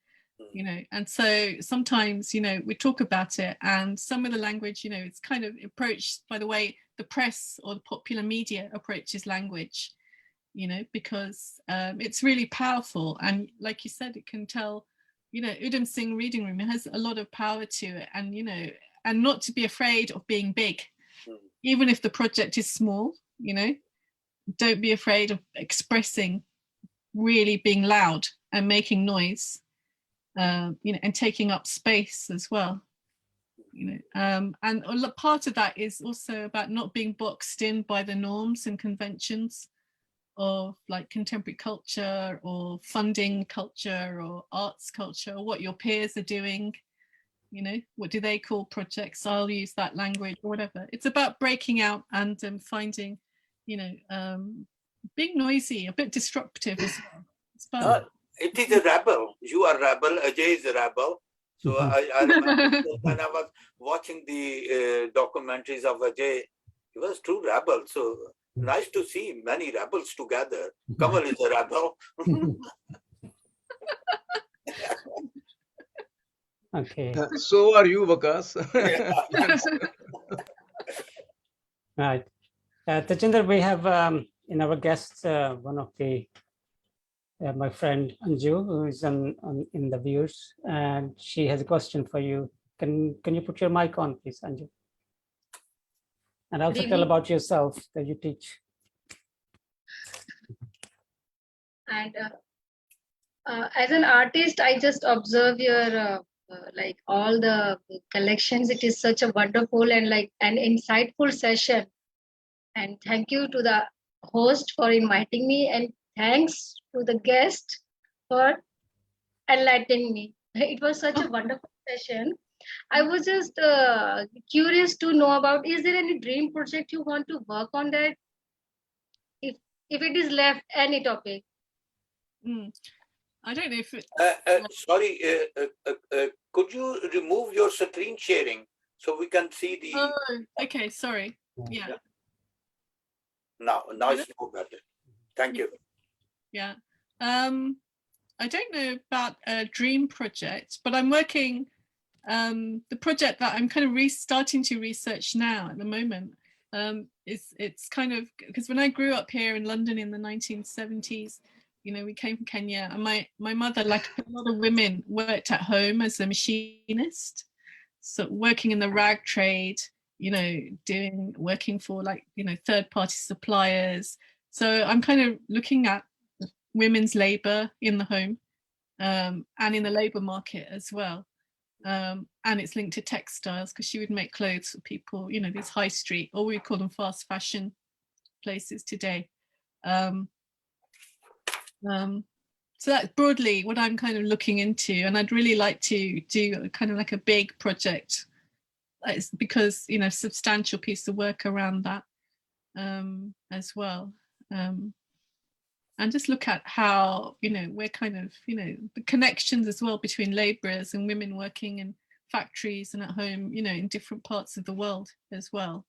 And so sometimes, we talk about it, and some of the language, it's kind of approached by the way the press or the popular media approaches language, because it's really powerful. And like you said, it can tell, Udham Singh Reading Room, it has a lot of power to it. And, and not to be afraid of being big, even if the project is small, don't be afraid of expressing, really being loud and making noise, and taking up space as well. And a part of that is also about not being boxed in by the norms and conventions of like contemporary culture or funding culture or arts culture, or what your peers are doing. What do they call projects? I'll use that language or whatever. It's about breaking out and finding, being noisy, a bit disruptive as well. It's fun. It is a rebel. You are rebel. Ajay is a rebel. So I remember when I was watching the documentaries of Ajay, he was true rebel. So nice to see many rebels together. Kamal is a rebel. Okay. So are you, Vakas. Right. Tajender, we have in our guests one of the my friend Anju, who is in the viewers, and she has a question for you. Can you put your mic on, please, Anju? And also tell about yourself that you teach. And as an artist, I just observe your like all the collections. It is such a wonderful and like an insightful session. And thank you to the host for inviting me, and thanks to the guest for enlightening me. It was such a wonderful session. I was just curious to know about, is there any dream project you want to work on that? If it is left, any topic. I don't know if it... Sorry, could you remove your screen sharing so we can see the... Oh, okay, sorry. Yeah. Now it's more better. Thank you. Yeah. I don't know about a dream project, but I'm working, the project that I'm kind of starting to research now at the moment, it's kind of, because when I grew up here in London in the 1970s, we came from Kenya, and my mother, like a lot of women, worked at home as a machinist, so working in the rag trade, working for like, third-party suppliers. So I'm kind of looking at women's labor in the home, and in the labor market as well. And it's linked to textiles, because she would make clothes for people, these high street, or we call them fast fashion places today. So that's broadly what I'm kind of looking into, and I'd really like to do kind of like a big project, because substantial piece of work around that as well, and just look at how we're kind of the connections as well between labourers and women working in factories and at home, in different parts of the world as well,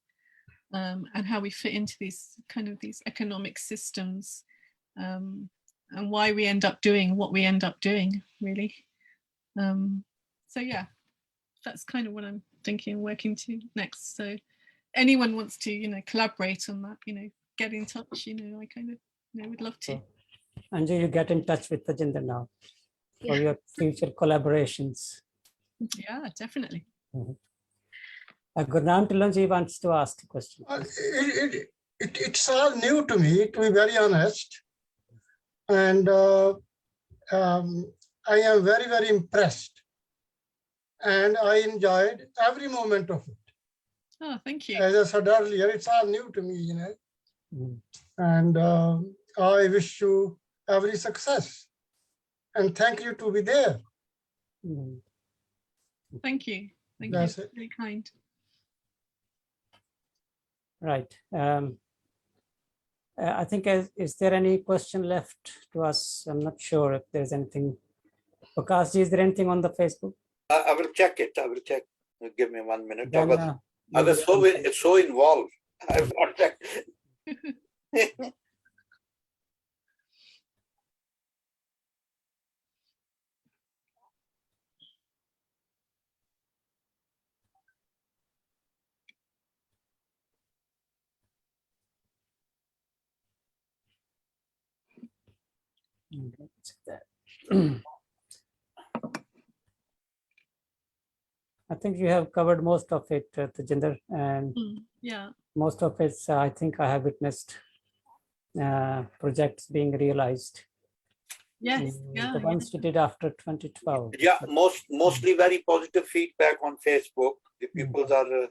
and how we fit into these economic systems. And why we end up doing what we end up doing, really. So yeah, that's kind of what I'm thinking, working to next. So anyone wants to, collaborate on that, get in touch, I kind of, would love to. Anju, you get in touch with Tajender now for your future collaborations. Yeah, definitely. Gurnaam Tilanji wants to ask a question. It's all new to me, to be very honest. And I am very, very impressed. And I enjoyed every moment of it. Oh, thank you. As I said earlier, it's all new to me, And I wish you every success. And thank you to be there. Thank you. Thank That's you. it. Very kind. Right. I think, is there any question left to us? I'm not sure if there's anything. Prakashji, is there anything on the Facebook? I will check it. I will check. Give me 1 minute. Then, I was so involved. I've not checked. I think you have covered most of it, Tajender, and Yeah. most of it, I think I have witnessed projects being realized. Yes. The ones we did after 2012. Yeah, mostly very positive feedback on Facebook. The people are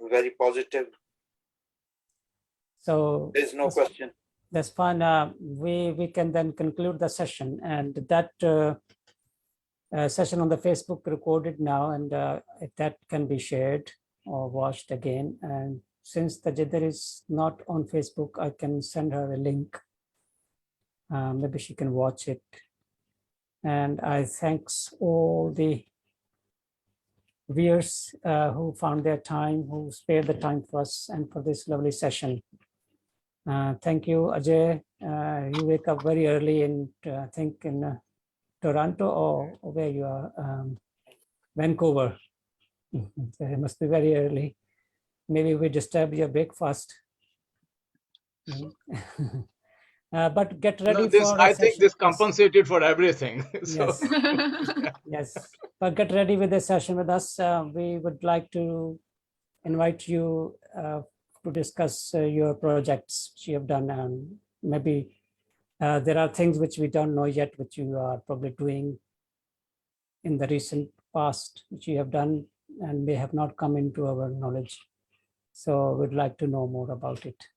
very positive. So There's no question. that's fine. We can then conclude the session, and that session on the Facebook recorded now, and if that can be shared or watched again. And since Tajeder is not on Facebook, I can send her a link. Maybe she can watch it. And I thanks all the viewers who found their time, who spared the time for us and for this lovely session. Thank you, Ajay. You wake up very early in, I think, in Toronto or where you are, Vancouver. So it must be very early. Maybe we disturb your breakfast. But get ready for I think this compensated for everything. So, yes. Yes, but get ready with the session with us. We would like to invite you to discuss your projects which you have done, and maybe there are things which we don't know yet, which you are probably doing in the recent past, which you have done and may have not come into our knowledge. So we'd like to know more about it.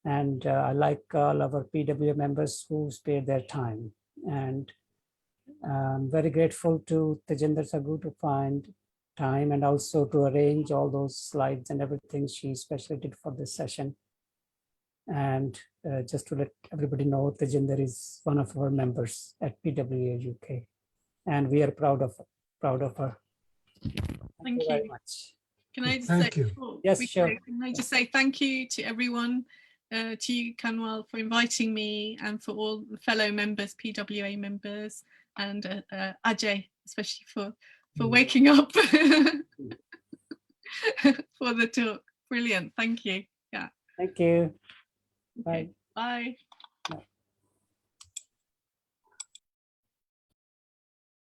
And I like all our PWA members who spare their time. And I'm very grateful to Tajeder Sagoo to find time and also to arrange all those slides and everything she especially did for this session. And just to let everybody know, Tajender is one of our members at PWA UK, and we are proud of her. Thank you very much. Can I just Thank say, you. Yes, sure. Can I just say thank you to everyone, to you, Kanwal, for inviting me, and for all the fellow members, PWA members, and Ajay, especially for waking up for the talk. Brilliant. Thank you. Yeah. Thank you. Okay. Bye. Bye.